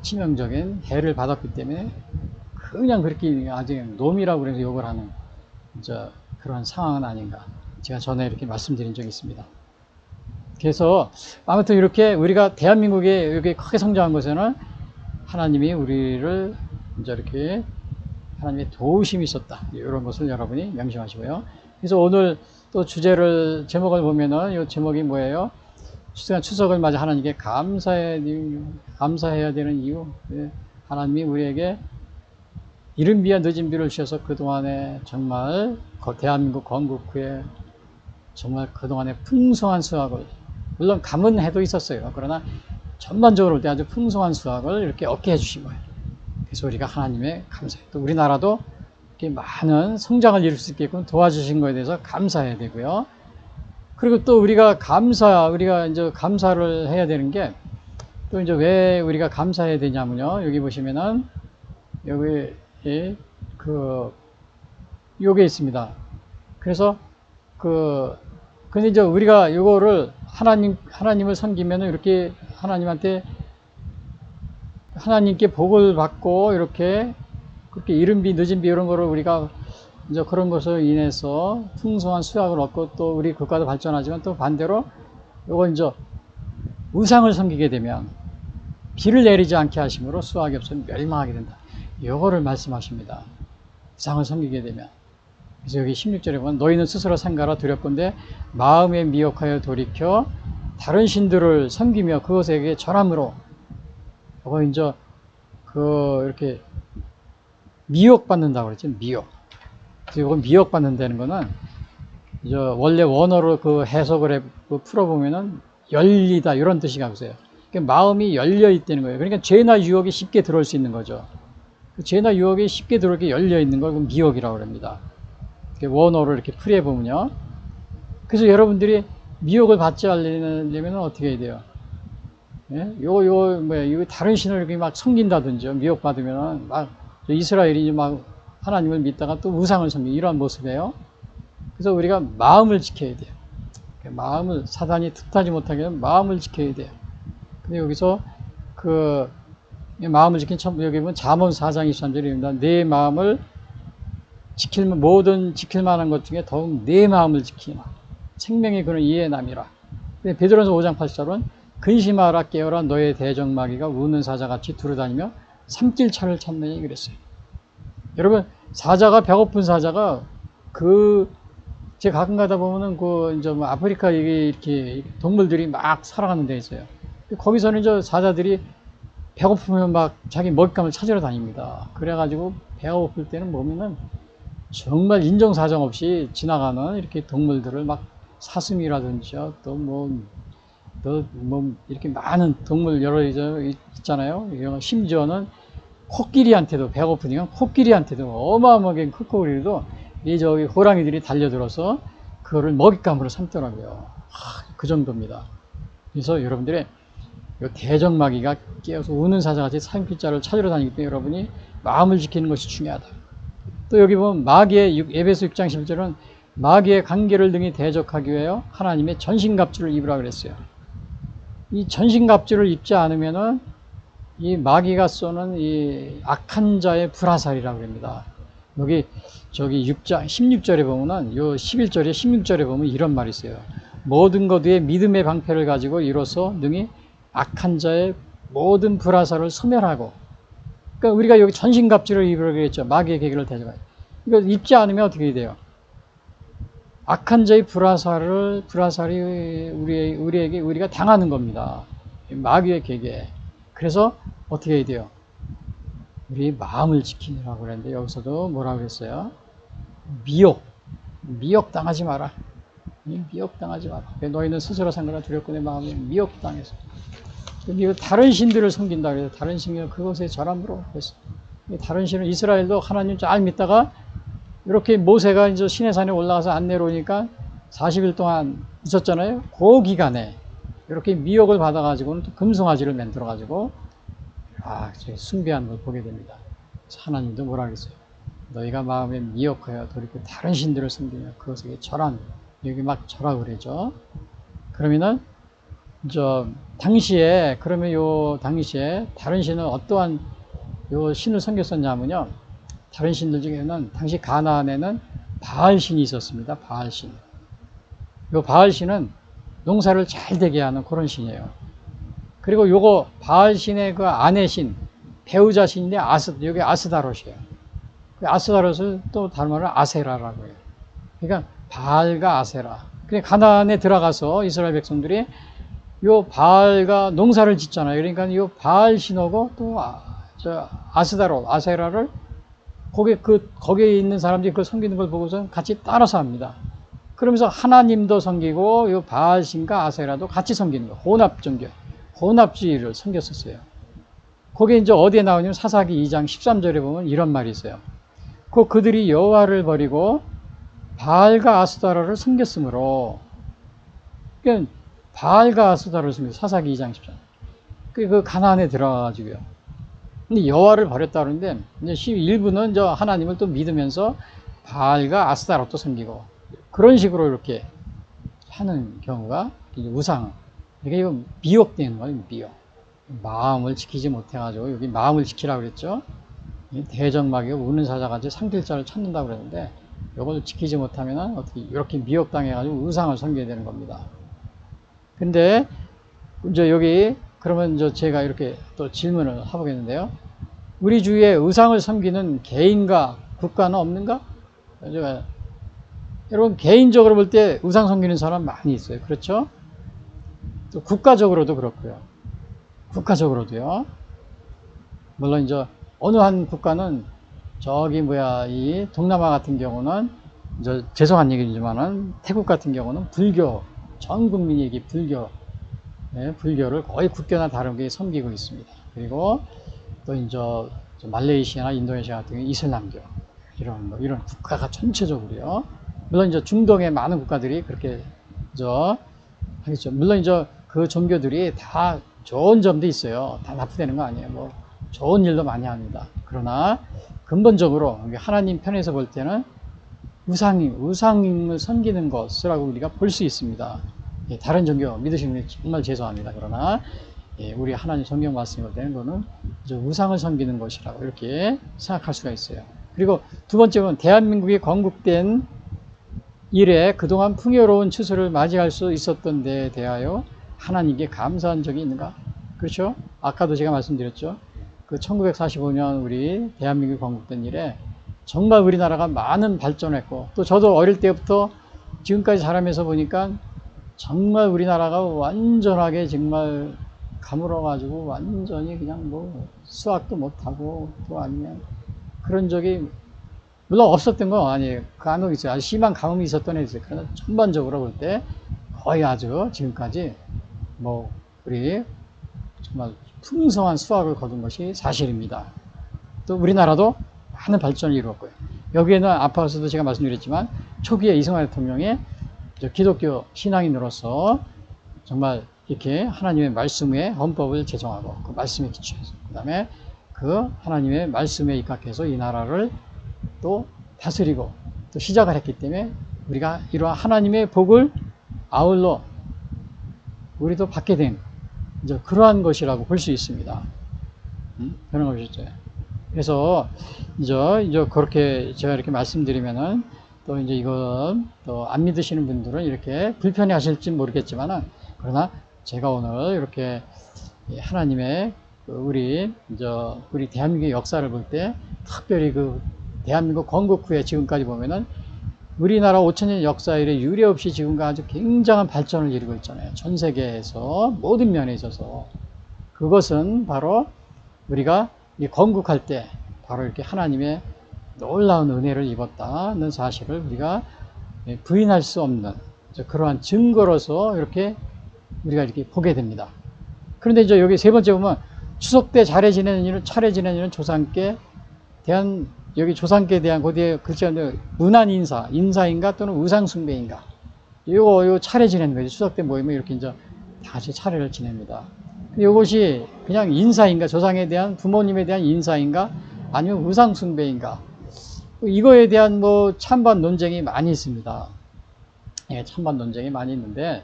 치명적인 해를 받았기 때문에 그냥 그렇게 아주 놈이라고 그래서 욕을 하는 그런 상황은 아닌가. 제가 전에 이렇게 말씀드린 적이 있습니다. 그래서 아무튼 이렇게 우리가 대한민국이 이렇게 크게 성장한 것에는 하나님이 우리를 이렇게 하나님의 도우심이 있었다. 이런 것을 여러분이 명심하시고요. 그래서 오늘 또 제목을 보면은 이 제목이 뭐예요? 추석을 맞아 하나님께 감사해야 되는 이유. 하나님이 우리에게 이른 비와 늦은 비를 주셔서 그동안에 정말 대한민국 건국 후에 정말 그동안에 풍성한 수확을, 물론 감은 해도 있었어요. 그러나 전반적으로 볼 때 아주 풍성한 수확을 이렇게 얻게 해주신 거예요. 그래서 우리가 하나님의 감사해요. 또 우리나라도 이렇게 많은 성장을 이룰 수 있게끔 도와주신 거에 대해서 감사해야 되고요. 그리고 또 우리가 이제 감사를 해야 되는 게 또 이제 왜 우리가 감사해야 되냐면요. 여기 보시면은 요게 있습니다. 그래서 근데 이제 우리가 이거를 하나님을 섬기면은 이렇게 하나님께 복을 받고 그렇게 이른 비 늦은 비 이런 거를 우리가 이제 그런 것을 인해서 풍성한 수확을 얻고 또 우리 국가도 발전하지만 또 반대로 요거 이제 우상을 섬기게 되면 비를 내리지 않게 하심으로 수확이 없어 멸망하게 된다. 이거를 말씀하십니다. 우상을 섬기게 되면. 그래서 여기 16절에 보면 너희는 스스로 삼가라 두렵건대 마음에 미혹하여 돌이켜 다른 신들을 섬기며 그것에게 절함으로. 이거 이제 이렇게 미혹받는다고 그랬죠. 미혹. 이거 미혹받는다는 거는 이제 원래 원어로 그 해석을 풀어보면은 열리다 이런 뜻이 가보세요. 그러니까 마음이 열려 있다는 거예요. 그러니까 죄나 유혹이 쉽게 들어올 수 있는 거죠. 죄나 유혹이 쉽게 들어오게 열려 있는 걸 미혹이라고 합니다. 원어를 이렇게 풀이해 보면요. 그래서 여러분들이 미혹을 받지 않으려면 어떻게 해야 돼요? 예? 이거 다른 신을 이렇게 막 섬긴다든지 미혹받으면 막 이스라엘이 막 하나님을 믿다가 또 우상을 섬기는 이러한 모습이에요. 그래서 우리가 마음을 지켜야 돼요. 마음을 사단이 틈타지 못하게 하면 마음을 지켜야 돼요. 근데 여기서 마음을 지킨 여기 보면 잠언 4장 23절입니다. 내 마음을 모든 지킬 만한 것 중에 더욱 내 마음을 지키나 생명의 그는 이에 남이라. 베드로전서 5장 8절은 근심하라 깨어라 너의 대적마귀가 우는 사자같이 두루다니며 삼킬 차를 찾느니 그랬어요. 여러분 사자가 배고픈 사자가 제가 가끔 가다 보면은 이제 아프리카 이렇게 동물들이 막 살아가는 데 있어요. 거기서는 이제 사자들이 배고프면 막 자기 먹잇감을 찾으러 다닙니다. 그래가지고 배가 고플 때는 보면은 정말 인정사정 없이 지나가는 이렇게 동물들을 막 사슴이라든지 또 이렇게 많은 동물 여러 있잖아요. 심지어는 코끼리한테도 배고프니까 코끼리한테도 어마어마하게 큰 코끼리도 저기 호랑이들이 달려들어서 그거를 먹잇감으로 삼더라고요. 그 정도입니다. 그래서 여러분들의 대적마귀가 깨어서 우는 사자같이 사형필자를 찾으러 다니기 때문에 여러분이 마음을 지키는 것이 중요하다. 또 여기 보면 에베소 6장 11절은 마귀의 관계를 등이 대적하기 위하여 하나님의 전신갑주를 입으라 그랬어요. 이 전신갑주를 입지 않으면은 이 마귀가 쏘는 이 악한 자의 불화살이라고 합니다. 여기 저기 6장 16절에 보면은 요 11절에 16절에 보면 이런 말이 있어요. 모든 것 위에 믿음의 방패를 가지고 이로써 능히 악한 자의 모든 불화살을 소멸하고. 그러니까 우리가 여기 전신갑주를 입으라고 그랬죠. 마귀의 계기를 대적하여. 이거 입지 않으면 어떻게 돼요? 악한 자의 불화살이 우리에게 우리가 당하는 겁니다. 마귀의 계계. 그래서 어떻게 해야 돼요? 우리 마음을 지키라고 그랬는데 여기서도 뭐라고 그랬어요? 미혹 당하지 마라. 미혹 당하지 마라. 너희는 스스로 상관을 두렵고 내 마음에 미혹 당해서. 다른 신들을 섬긴다 그래서 다른 신을 그것에 절함으로 했어. 다른 신은 이스라엘도 하나님 잘 믿다가 이렇게 모세가 이제 시내산에 올라가서 안 내려오니까 40일 동안 있었잖아요. 그 기간에 이렇게 미혹을 받아가지고는 또 금송아지를 만들어가지고 숭배하는 걸 보게 됩니다. 그래서 하나님도 뭐라 그랬어요? 너희가 마음에 미혹하여 돌이켜 다른 신들을 섬기며 그것에게 절한, 여기 막 절하고 그러죠. 그러면은 당시에 다른 신은 어떠한 요 신을 섬겼었냐면요. 다른 신들 중에는 당시 가나안에는 바알신이 있었습니다. 바알신. 요 바알신은 농사를 잘 되게 하는 그런 신이에요. 그리고 요거 바알신의 그 아내신, 배우자 신인데 여기 아스다롯이에요. 그 아스다롯을 또 다른 말로 아세라라고 해요. 그러니까 바알과 아세라. 그러니까 가나안에 들어가서 이스라엘 백성들이 요 바알과 농사를 짓잖아요. 그러니까 요 바알신하고 또 아스다롯, 아세라를 거기에 있는 사람들이 그걸 섬기는 걸 보고서 같이 따라서 합니다. 그러면서 하나님도 섬기고 요 바알신과 아세라도 같이 섬기는 거예요. 혼합종교, 혼합주의를 섬겼었어요. 거기에 이제 어디에 나오냐면 사사기 2장 13절에 보면 이런 말이 있어요. 그들이 여호와를 버리고 바알과 아스타라를 섬겼으므로, 그러니까 바알과 아스타라를 섬겼어요. 사사기 2장 13절. 그 가나안에 들어가가지고요. 근데 여호와를 버렸다 그러는데 이제 일부는 이제 하나님을 또 믿으면서 바알과 아스타롯도 섬기고 그런 식으로 이렇게 하는 경우가 우상. 이게 미혹되는 거예요. 미혹. 마음을 지키지 못해가지고 여기 마음을 지키라고 그랬죠. 대적마귀가 우는 사자같이 상길자를 찾는다고 그랬는데 이걸 지키지 못하면 어떻게 이렇게 미혹당해가지고 우상을 섬겨야 되는 겁니다. 근데 이제 여기 그러면 제가 이렇게 또 질문을 해보겠는데요. 우리 주위에 우상을 섬기는 개인과 국가는 없는가? 제가 여러분 개인적으로 볼 때 우상 섬기는 사람 많이 있어요. 그렇죠? 또 국가적으로도 그렇고요. 국가적으로도요. 물론 이제 어느 한 국가는 저기 이 동남아 같은 경우는 죄송한 얘기지만은 태국 같은 경우는 불교 전 국민이 불교 불교를 거의 국교나 다르게 섬기고 있습니다. 그리고 또 이제 말레이시아나 인도네시아 같은 경우 이슬람교 이런 국가가 전체적으로요. 물론 이제 중동의 많은 국가들이 그렇게 하겠죠. 물론 이제 그 종교들이 다 좋은 점도 있어요. 다 나쁘다는 거 아니에요. 뭐 좋은 일도 많이 합니다. 그러나 근본적으로 하나님 편에서 볼 때는 우상을 섬기는 것이라고 우리가 볼 수 있습니다. 다른 종교 믿으시는 분이 정말 죄송합니다. 그러나 우리 하나님 성경 말씀이 볼 때는 그거는 우상을 섬기는 것이라고 이렇게 생각할 수가 있어요. 그리고 두 번째는 대한민국이 건국된 이래 그동안 풍요로운 추수를 맞이할 수 있었던 데에 대하여 하나님께 감사한 적이 있는가? 그렇죠? 아까도 제가 말씀드렸죠. 그 1945년 우리 대한민국이 건국된 이래 정말 우리나라가 많은 발전했고, 또 저도 어릴 때부터 지금까지 자라면서 보니까 정말 우리나라가 완전하게 정말 가물어가지고 완전히 그냥 수학도 못하고 또 아니면 그런 적이 물론 없었던 건 아니에요. 간혹 있어요. 아주 심한 가뭄이 있었던 애들 있어요. 그러나 전반적으로 볼 때 거의 아주 지금까지 우리 정말 풍성한 수확을 거둔 것이 사실입니다. 또 우리나라도 많은 발전을 이루었고요. 여기에는 앞서도 제가 말씀드렸지만 초기에 이승만 대통령의 기독교 신앙인으로서 정말 이렇게 하나님의 말씀에 헌법을 제정하고 그 말씀에 기초해서 그 다음에 그 하나님의 말씀에 입각해서 이 나라를 또 다스리고 또 시작을 했기 때문에 우리가 이러한 하나님의 복을 아울러 우리도 받게 된 그러한 것이라고 볼 수 있습니다. 그런 것이죠. 그래서 이제 그렇게 제가 이렇게 말씀드리면은 또 이제 이건 또 안 믿으시는 분들은 이렇게 불편해 하실지 모르겠지만은 그러나 제가 오늘 이렇게 하나님의 우리 대한민국의 역사를 볼 때 특별히 그 대한민국 건국 후에 지금까지 보면은 우리나라 5000년 역사 이래 유례 없이 지금과 아주 굉장한 발전을 이루고 있잖아요. 전 세계에서 모든 면에 있어서 그것은 바로 우리가 건국할 때 바로 이렇게 하나님의 놀라운 은혜를 입었다는 사실을 우리가 부인할 수 없는 그러한 증거로서 이렇게 우리가 이렇게 보게 됩니다. 그런데 이제 여기 세 번째 보면 추석 때 차례 지내는 일은 조상께 대한 여기 조상께 대한 거기에 글자 문안 인사인가 또는 우상 숭배인가 요 차례 지내는 거죠. 추석 때 모이면 이렇게 이제 다시 차례를 지냅니다. 이것이 그냥 인사인가 조상에 대한 부모님에 대한 인사인가 아니면 우상 숭배인가 이거에 대한 찬반 논쟁이 많이 있습니다. 예, 찬반 논쟁이 많이 있는데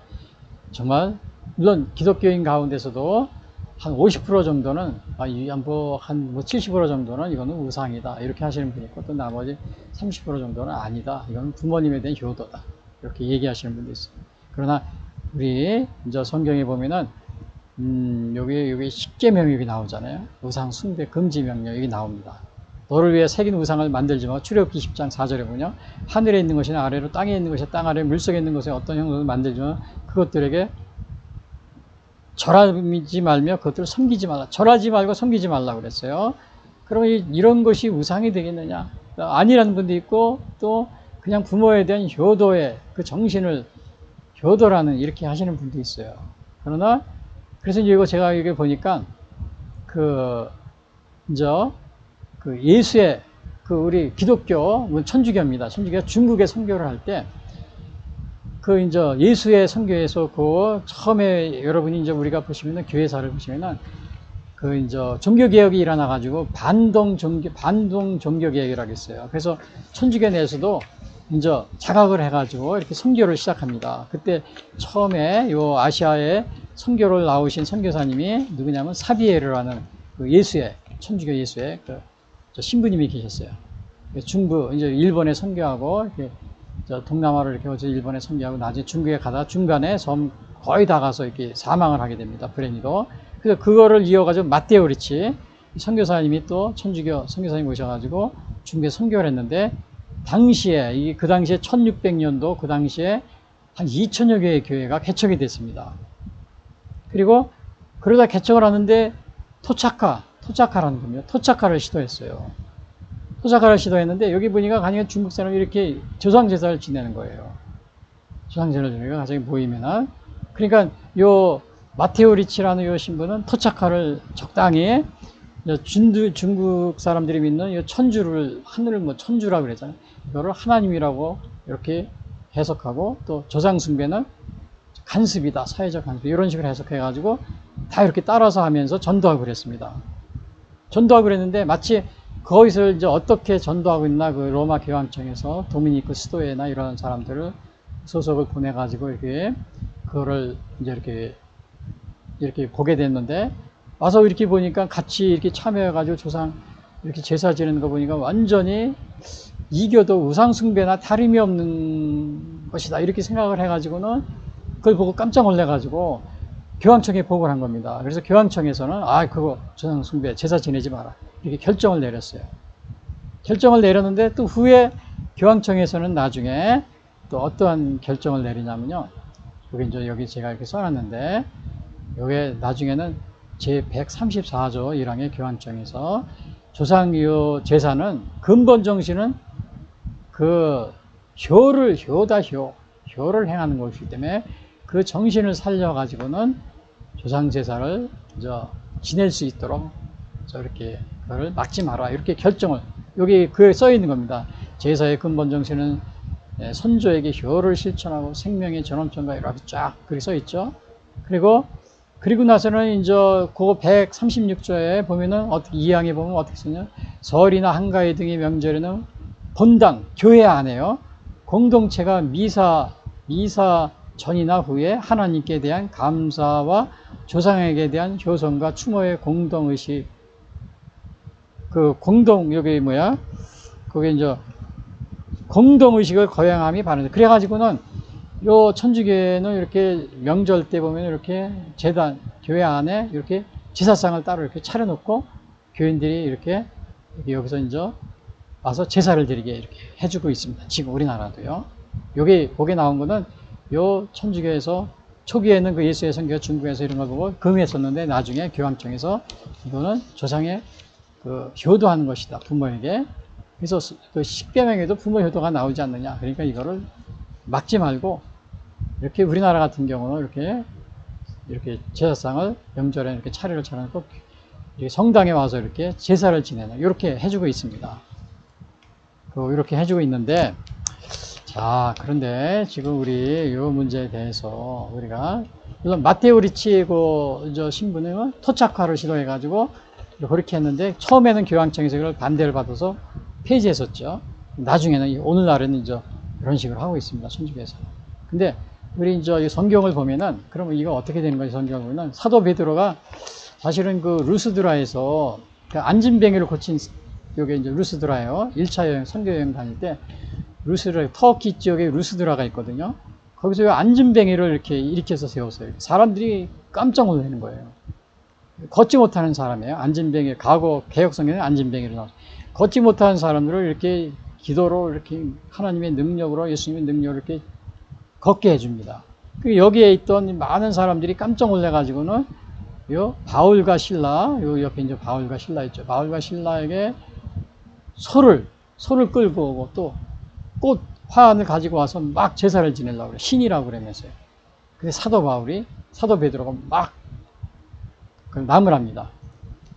정말 물론 기독교인 가운데서도 한 50% 정도는 한 70% 정도는 이거는 우상이다 이렇게 하시는 분이 있고 또 나머지 30% 정도는 아니다 이거는 부모님에 대한 효도다 이렇게 얘기하시는 분도 있어요. 그러나 우리 이제 성경에 보면은 여기 십계명이 여기 나오잖아요. 우상 숭배 금지 명령 여기 나옵니다. 너를 위해 새긴 우상을 만들지 마. 출애굽기 10장 4절에 보면 하늘에 있는 것이나 아래로 땅에 있는 것이 땅 아래 물속에 있는 것에 어떤 형상을 만들지 마. 그것들에게 절하지 말며 그것들을 섬기지 말라. 절하지 말고 섬기지 말라 그랬어요. 그러면 이런 것이 우상이 되겠느냐? 아니라는 분도 있고 또 그냥 부모에 대한 효도의 그 정신을 효도라는 이렇게 하시는 분도 있어요. 그러나 그래서 이제 이거 제가 여기 보니까 예수의 우리 기독교 천주교입니다. 천주교가 중국에 선교를 할 때 이제 예수의 선교에서 처음에 여러분이 이제 우리가 보시면은 교회사를 보시면은 이제 종교개혁이 일어나가지고 반동 종교개혁이라고 했어요. 그래서 천주교 내에서도 이제 자각을 해가지고 이렇게 선교를 시작합니다. 그때 처음에 아시아에 선교를 나오신 선교사님이 누구냐면 사비에르라는 천주교 예수의 신부님이 계셨어요. 중부, 이제 일본에 선교하고, 이렇게 동남아를 이렇게 오서 일본에 선교하고, 나중에 중국에 가다 중간에 거의 다 가서 이렇게 사망을 하게 됩니다. 불행히도. 그래서 그거를 이어가지고 마테오 리치 선교사님이 또 천주교 선교사님 오셔가지고 중국에 선교를 했는데, 당시에 그 당시에 1600년도 그 당시에 한 2000여 개의 교회가 개척이 됐습니다. 그리고 그러다 개척을 하는데 토착화라는 겁니다. 토착화를 시도했어요. 토착화를 시도했는데 여기 보니까 가니까 중국 사람이 이렇게 조상제사를 지내는 거예요. 조상제사를 지내고 가정에 모이면은, 그러니까 요 마테오 리치라는 요 신부는 토착화를 적당히 중국 사람들이 믿는 요 천주를, 하늘을 뭐 천주라고 그랬잖아요. 이거를 하나님이라고 이렇게 해석하고, 또 조상숭배는 간습이다, 사회적 간습, 이런 식으로 해석해가지고 다 이렇게 따라서 하면서 전도하고 그랬습니다. 전도하고 그랬는데, 마치 거기서 이제 어떻게 전도하고 있나, 그 로마 교황청에서 도미니크 스토에나 이런 사람들을 소속을 보내가지고 이렇게 그거를 이제 이렇게 보게 됐는데, 와서 이렇게 보니까 같이 이렇게 참여해가지고 조상 이렇게 제사 지내는 거 보니까 완전히 이교도 우상숭배나 다름이 없는 것이다, 이렇게 생각을 해가지고는 그걸 보고 깜짝 놀래가지고 교황청에 보고를 한 겁니다. 그래서 교황청에서는 그거 조상숭배 제사 지내지 마라, 이렇게 결정을 내렸어요. 결정을 내렸는데, 또 후에 교황청에서는 나중에 또 어떠한 결정을 내리냐면요, 여기 제가 이렇게 써놨는데, 여기 나중에는 제 134조 1항의 교황청에서 조상교 제사는 근본 정신은 그 효를 행하는 것이기 때문에 그 정신을 살려가지고는 조상제사를 지낼 수 있도록 이렇게 그걸 막지 마라, 이렇게 결정을, 여기 그에 써 있는 겁니다. 제사의 근본 정신은 선조에게 효를 실천하고 생명의 전원점과 이렇게 쫙 그렇게 써 있죠. 그리고 나서는 이제 그 136조에 보면은 어떻게 2항에 보면 어떻게 쓰냐, 설이나 한가위 등의 명절에는 본당 교회 안에요, 공동체가 미사 전이나 후에 하나님께 대한 감사와 조상에게 대한 효성과 추모의 공동의식, 그게 이제 공동의식을 거행함이 바랍니다. 그래가지고는 요 천주교는 이렇게 명절 때 보면 이렇게 교회 안에 이렇게 제사상을 따로 이렇게 차려놓고 교인들이 이렇게 여기서 이제 와서 제사를 드리게 이렇게 해주고 있습니다. 지금 우리나라도요. 거기 나온 거는 요 천주교에서 초기에는 그 예수의 선교가 중국에서 이런 걸 보고 금했었는데, 나중에 교황청에서 이거는 조상의 그 효도하는 것이다, 부모에게. 그래서 그 십계명에도 부모 효도가 나오지 않느냐. 그러니까 이거를 막지 말고, 이렇게 우리나라 같은 경우는 이렇게 제사상을 명절에 이렇게 차례를 차려놓고 성당에 와서 이렇게 제사를 지내는, 이렇게 해주고 있습니다. 이렇게 해주고 있는데, 자, 그런데 지금 우리 이 문제에 대해서 우리가, 물론 마테오 리치 신부는 토착화를 시도해가지고 그렇게 했는데, 처음에는 교황청에서 이걸 반대를 받아서 폐지했었죠. 나중에는, 오늘날에는 이제 이런 식으로 하고 있습니다, 천주교에서. 근데 우리 이제 성경을 보면은, 그러면 이거 어떻게 되는 거지? 성경을 보면은 사도 베드로가 사실은 그 루스드라에서 그 안진뱅이를 고친, 요게 이제 루스드라예요. 1차 여행, 선교 여행 다닐 때 터키 지역에 루스드라가 있거든요. 거기서 요 안진뱅이를 이렇게 일으켜서 세웠어요. 사람들이 깜짝 놀라는 거예요. 걷지 못하는 사람이에요. 안진뱅이, 과거 개혁 성경에 안진뱅이를 나왔어요. 걷지 못하는 사람들을 이렇게 기도로 이렇게 하나님의 능력으로, 예수님의 능력으로 이렇게 걷게 해줍니다. 여기에 있던 많은 사람들이 깜짝 놀래가지고는 요 바울과 신라, 요 옆에 이제 바울과 신라 있죠. 바울과 신라에게 소를 끌고 오고, 또 꽃, 화환을 가지고 와서 막 제사를 지내려고 그래요. 신이라고 그러면서요. 근데 사도 베드로가 막 남을 합니다.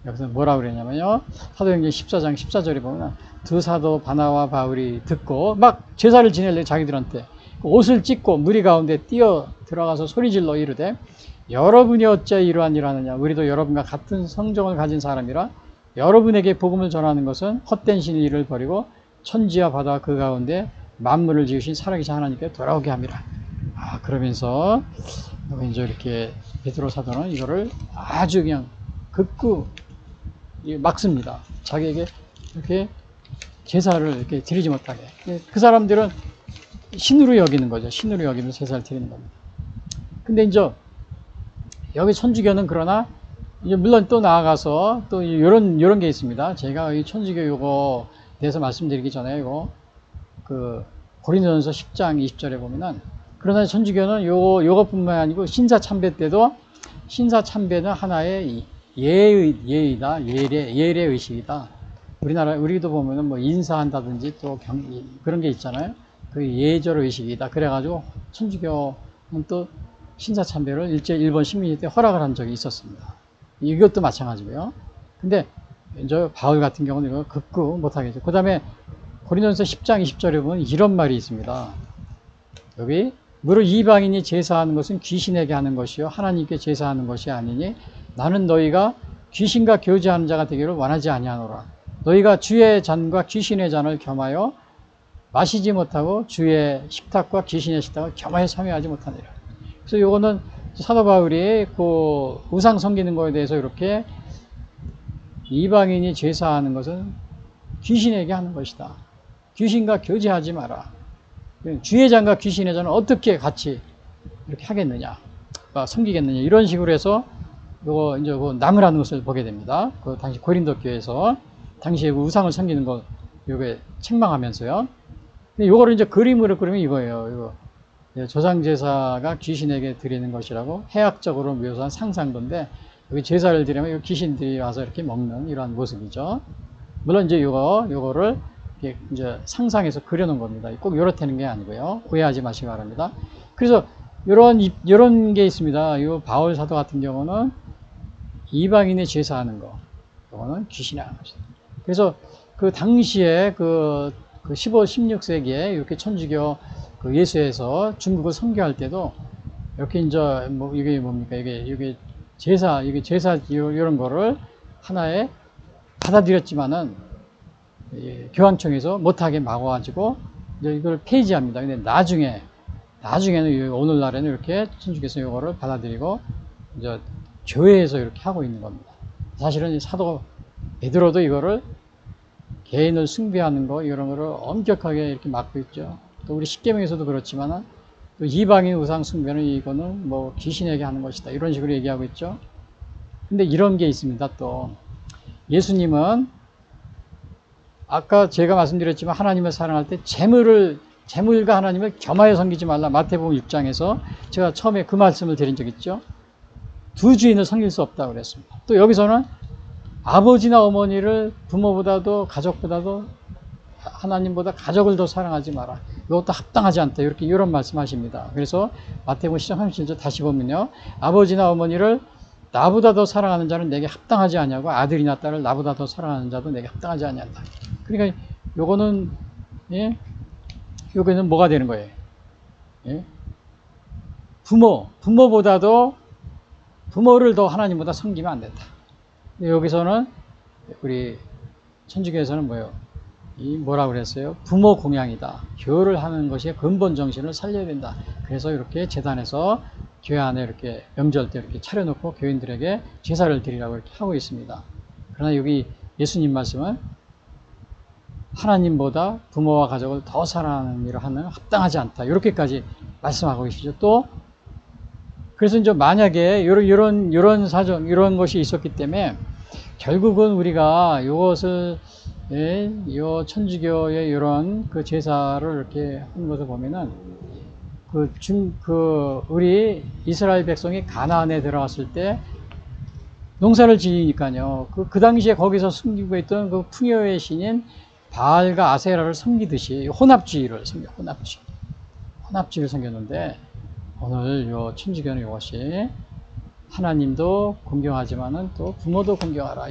여기서 뭐라고 그랬냐면요, 사도행전 14장 14절에 보면 두 사도 바나와 바울이 듣고 막 제사를 지내려고 자기들한테 옷을 찢고 무리 가운데 뛰어 들어가서 소리질러 이르되, 여러분이 어찌 이러한 일을 하느냐. 우리도 여러분과 같은 성정을 가진 사람이라 여러분에게 복음을 전하는 것은 헛된 신 일을 버리고 천지와 바다와 그 가운데 만물을 지으신 살아계신 하나님께 돌아오게 합니다. 그러면서 이제 이렇게 베드로 사도는 이거를 아주 그냥 극구 막습니다. 자기에게 이렇게 제사를 이렇게 드리지 못하게. 그 사람들은 신으로 여기는 거죠. 신으로 여기면서 제사를 드리는 겁니다. 근데 이제 여기 천주교는 그러나 이제 물론 또 나아가서 또 요런 게 있습니다. 제가 이 천주교 요거 대해서 말씀드리기 전에 이거 그 고린도전서 10장 20절에 보면은 그러나 천주교는 요것뿐만 아니고 신사 참배 때도 신사 참배는 하나의 예의다. 예례 의식이다. 우리도 보면은 뭐 인사한다든지 또 그런 게 있잖아요. 그 예절 의식이다. 그래가지고 천주교는 또 신사 참배를 일본 식민지 때 허락을 한 적이 있었습니다. 이것도 마찬가지고요. 근데 이제 바울 같은 경우는 이거 극구 못하겠죠. 그 다음에 고린도전서 10장 20절에 보면 이런 말이 있습니다. 여기 무릇 이방인이 제사하는 것은 귀신에게 하는 것이요 하나님께 제사하는 것이 아니니 나는 너희가 귀신과 교제하는 자가 되기를 원하지 아니하노라. 너희가 주의 잔과 귀신의 잔을 겸하여 마시지 못하고 주의 식탁과 귀신의 식탁을 겸하여 참여하지 못하니라. 그래서 요거는 사도 바울이 그 우상 섬기는 거에 대해서 이렇게 이방인이 제사하는 것은 귀신에게 하는 것이다. 귀신과 교제하지 마라. 주의 잔과 귀신의 잔은 어떻게 같이 이렇게 하겠느냐, 섬기겠느냐, 이런 식으로 해서 요거 이제 그 나무라는 것을 보게 됩니다. 그 당시 고린도 교회에서 당시에 그 우상을 섬기는 거 요게 책망하면서요. 근데 요거를 이제 그림으로 그리면 이거예요. 이거 조상제사가 귀신에게 드리는 것이라고 해학적으로 묘사한 상상도인데 여기 제사를 드리면 귀신들이 와서 이렇게 먹는 이러한 모습이죠. 물론 이제 요거를 이제 상상해서 그려놓은 겁니다. 꼭 요렇다는 게 아니고요. 오해하지 마시기 바랍니다. 그래서 요런 게 있습니다. 요 바울 사도 같은 경우는 이방인의 제사하는 거, 요거는 귀신이 하는 것이다. 그래서 그 당시에 그 16세기에 이렇게 천주교 그 예수에서 중국을 선교할 때도 이렇게 이제 뭐 이게 뭡니까? 이게 제사 이런 거를 하나에 받아들였지만은 교황청에서 못하게 막아가지고 이제 이걸 폐지합니다. 근데 나중에는 오늘날에는 이렇게 천주교에서 이거를 받아들이고 이제 교회에서 이렇게 하고 있는 겁니다. 사실은 사도 베드로도 이거를 개인을 숭배하는 거 이런 거를 엄격하게 이렇게 막고 있죠. 또 우리 십계명에서도 그렇지만은 또 이방인 우상 숭배는 이거는 뭐 귀신에게 하는 것이다. 이런 식으로 얘기하고 있죠. 근데 이런 게 있습니다. 또 예수님은 아까 제가 말씀드렸지만 하나님을 사랑할 때 재물과 하나님을 겸하여 섬기지 말라. 마태복음 6장에서 제가 처음에 그 말씀을 드린 적 있죠. 두 주인을 섬길 수 없다고 그랬습니다. 또 여기서는 아버지나 어머니를 부모보다도 가족보다도 하나님보다 가족을 더 사랑하지 마라. 이것도 합당하지 않다. 이런 말씀하십니다. 그래서 마태복음 10장 37절 다시 보면요. 아버지나 어머니를 나보다 더 사랑하는 자는 내게 합당하지 아니하고 아들이나 딸을 나보다 더 사랑하는 자도 내게 합당하지 아니한다. 그러니까 요거는 요거는 뭐가 되는 거예요? 예? 부모보다도 부모를 더 하나님보다 섬기면 안 된다. 여기서는 우리 천주교에서는 뭐예요? 뭐라 그랬어요? 부모 공양이다. 교를 하는 것이 근본 정신을 살려야 된다. 그래서 이렇게 제단에서 교회 안에 이렇게 명절 때 이렇게 차려놓고 교인들에게 제사를 드리라고 이렇게 하고 있습니다. 그러나 여기 예수님 말씀은 하나님보다 부모와 가족을 더 사랑하는 일을 하면 합당하지 않다. 이렇게까지 말씀하고 계시죠. 또 그래서 이제 만약에 이런 사정, 이런 것이 있었기 때문에 결국은 우리가 이것을 요 천주교의 이런 그 제사를 이렇게 하는 것을 보면은 우리 이스라엘 백성이 가나안에 들어갔을 때 농사를 지으니까요. 그 당시에 거기서 숨기고 있던 그 풍요의 신인 바알과 아세라를 섬기듯이 혼합주의를 섬겼는데 오늘 요 천주교는 이것이 하나님도 공경하지만은 또 부모도 공경하라.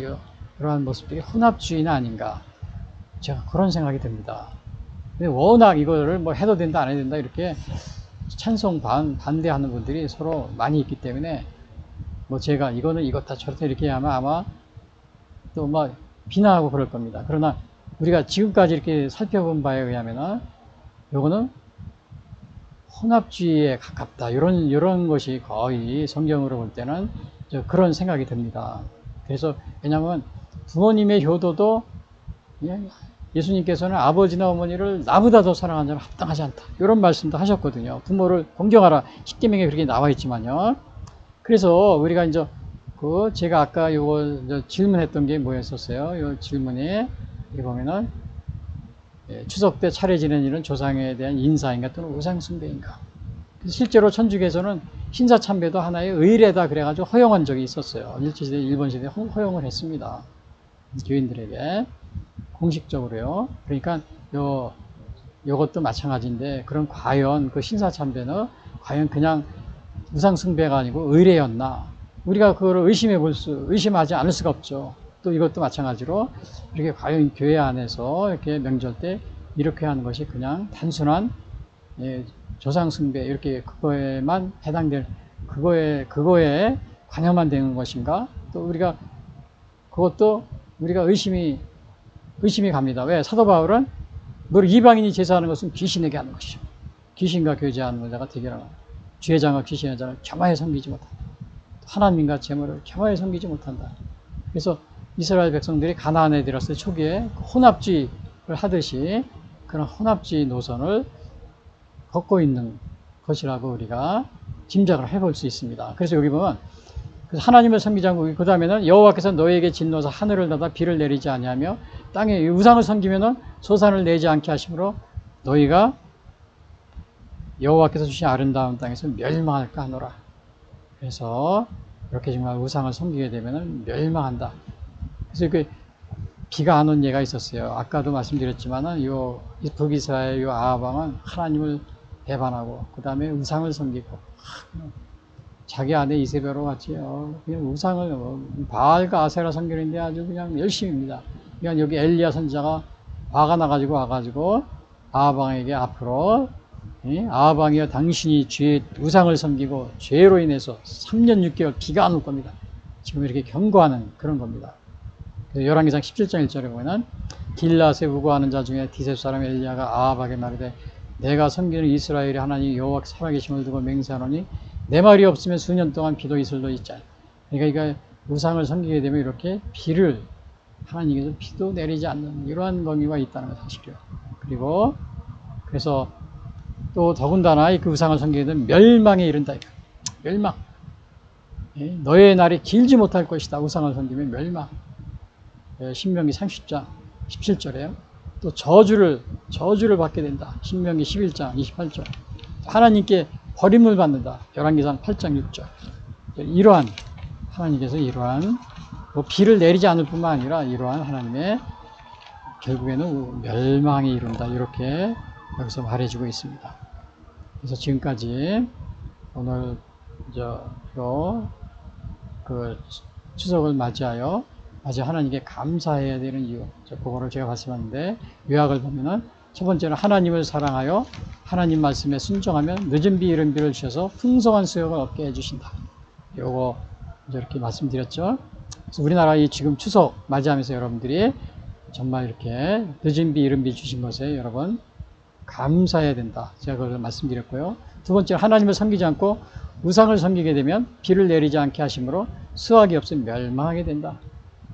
이러한 모습들이 혼합주의는 아닌가. 제가 그런 생각이 듭니다. 근데 워낙 이거를 뭐 해도 된다, 안 해도 된다, 이렇게 찬송 반대하는 분들이 서로 많이 있기 때문에 뭐 제가 이거는 이렇다 저렇다 이렇게 하면 아마 또 막 비난하고 그럴 겁니다. 그러나 우리가 지금까지 이렇게 살펴본 바에 의하면은 요거는 혼합주의에 가깝다. 이런 것이 거의 성경으로 볼 때는 그런 생각이 듭니다. 그래서 왜냐하면 부모님의 효도도 예수님께서는 아버지나 어머니를 나보다 더 사랑하는 자는 합당하지 않다. 이런 말씀도 하셨거든요. 부모를 공경하라. 십계명에 그렇게 나와 있지만요. 그래서 우리가 이제 제가 아까 요거 질문했던 게 뭐였었어요? 요 질문이 여기 보면은 추석 때 차례 지내는 일은 조상에 대한 인사인가 또는 우상 숭배인가? 실제로 천주교에서는 신사참배도 하나의 의례다 그래가지고 허용한 적이 있었어요. 일제시대, 일본시대에 허용을 했습니다. 교인들에게 공식적으로요. 그러니까 요것도 마찬가지인데, 그럼 과연 그 신사참배는 과연 그냥 우상숭배가 아니고 의례였나? 우리가 그거를 의심하지 않을 수가 없죠. 또 이것도 마찬가지로 이렇게 과연 교회 안에서 이렇게 명절 때 이렇게 하는 것이 그냥 단순한 조상숭배 이렇게 그거에만 해당될 그거에 관여만 되는 것인가? 또 그것도 우리가 의심이 갑니다. 왜? 사도 바울은 뭘 이방인이 제사하는 것은 귀신에게 하는 것이죠. 귀신과 교제하는 자가 대결하는 주회장과 귀신의 자를 겸하여 섬기지 못한다. 하나님과 제물을 겸하여 섬기지 못한다. 그래서 이스라엘 백성들이 가나안에 들었을 때 초기에 혼합주의를 하듯이 그런 혼합주의 노선을 걷고 있는 것이라고 우리가 짐작을 해볼 수 있습니다. 그래서 여기 보면 하나님을 섬기지 않고 그 다음에는 여호와께서 너희에게 진노하사 하늘을 닫아 비를 내리지 아니하며 땅에 우상을 섬기면은 소산을 내지 않게 하심으로 너희가 여호와께서 주신 아름다운 땅에서 멸망할까 하노라. 그래서 이렇게 정말 우상을 섬기게 되면은 멸망한다. 그래서 그 비가 안 온 예가 있었어요. 아까도 말씀드렸지만은 요 북이스라엘 요 아합 왕은 하나님을 배반하고 그 다음에 우상을 섬기고 자기 아내 이세벨과 같이 그냥 우상을 바알과 아세라 섬기는데 아주 그냥 열심입니다. 그러니까 여기 엘리야 선지자가 화가 나가지고 와가지고 아합 왕에게 앞으로 아합 왕이여 당신이 우상을 섬기고 죄로 인해서 3년 6개월 비가 안 올 겁니다. 지금 이렇게 경고하는 그런 겁니다. 열왕기상 17장 1절에 보면 길라앗에 우거하는 자 중에 디셉 사람 엘리야가 아합에게 말하되 내가 섬기는 이스라엘의 하나님 여호와께서 살아계심을 두고 맹세하노니 내 말이 없으면 수년 동안 비도 이슬도 있자. 그러니까 우상을 섬기게 되면 이렇게 하나님께서 비도 내리지 않는 이러한 경우가 있다는 것 사실이에요. 그리고 그래서 또 더군다나 그 우상을 섬기게 되면 멸망에 이른다. 멸망. 너의 날이 길지 못할 것이다. 우상을 섬기면 멸망. 신명기 30장 17절에요. 또 저주를 받게 된다. 신명기 11장 28절. 하나님께 버림을 받는다. 열왕기상 8장 6절. 하나님께서 이러한 비를 내리지 않을 뿐만 아니라 이러한 하나님의 결국에는 멸망에 이른다. 이렇게 여기서 말해주고 있습니다. 그래서 지금까지 오늘 그 추석을 맞이하여 하나님께 감사해야 되는 이유, 그거를 제가 말씀하는데 요약을 보면은 첫 번째는 하나님을 사랑하여 하나님 말씀에 순종하면 늦은 비 이른 비를 주셔서 풍성한 수역을 얻게 해주신다. 요거 이렇게 말씀드렸죠. 그래서 우리나라 지금 추석 맞이하면서 여러분들이 정말 이렇게 늦은 비 이른 비 주신 것에 여러분 감사해야 된다. 제가 그걸 말씀드렸고요. 두 번째 하나님을 섬기지 않고 우상을 섬기게 되면 비를 내리지 않게 하심으로 수확이 없으면 멸망하게 된다.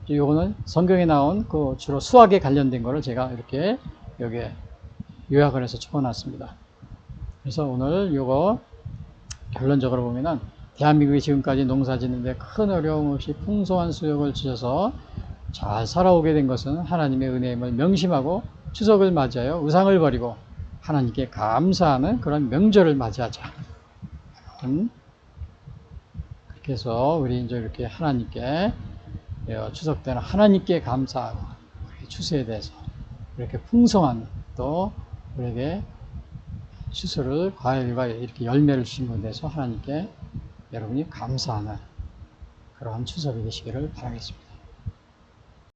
요거는 성경에 나온 주로 수학에 관련된 거를 제가 이렇게 여기에 요약을 해서 적어놨습니다. 그래서 오늘 요거 결론적으로 보면은 대한민국이 지금까지 농사 짓는데 큰 어려움 없이 풍성한 수역을 주셔서 잘 살아오게 된 것은 하나님의 은혜임을 명심하고 추석을 맞이하여 우상을 버리고 하나님께 감사하는 그런 명절을 맞이하자. 그렇게 해서 우리 이제 이렇게 하나님께 추석 때는 하나님께 감사하고 추수에 대해서 이렇게 풍성한 또 우리에게 추수를 과일과 이렇게 열매를 주신 것에 대해서 하나님께 여러분이 감사하는 그러한 추석이 되시기를 바라겠습니다.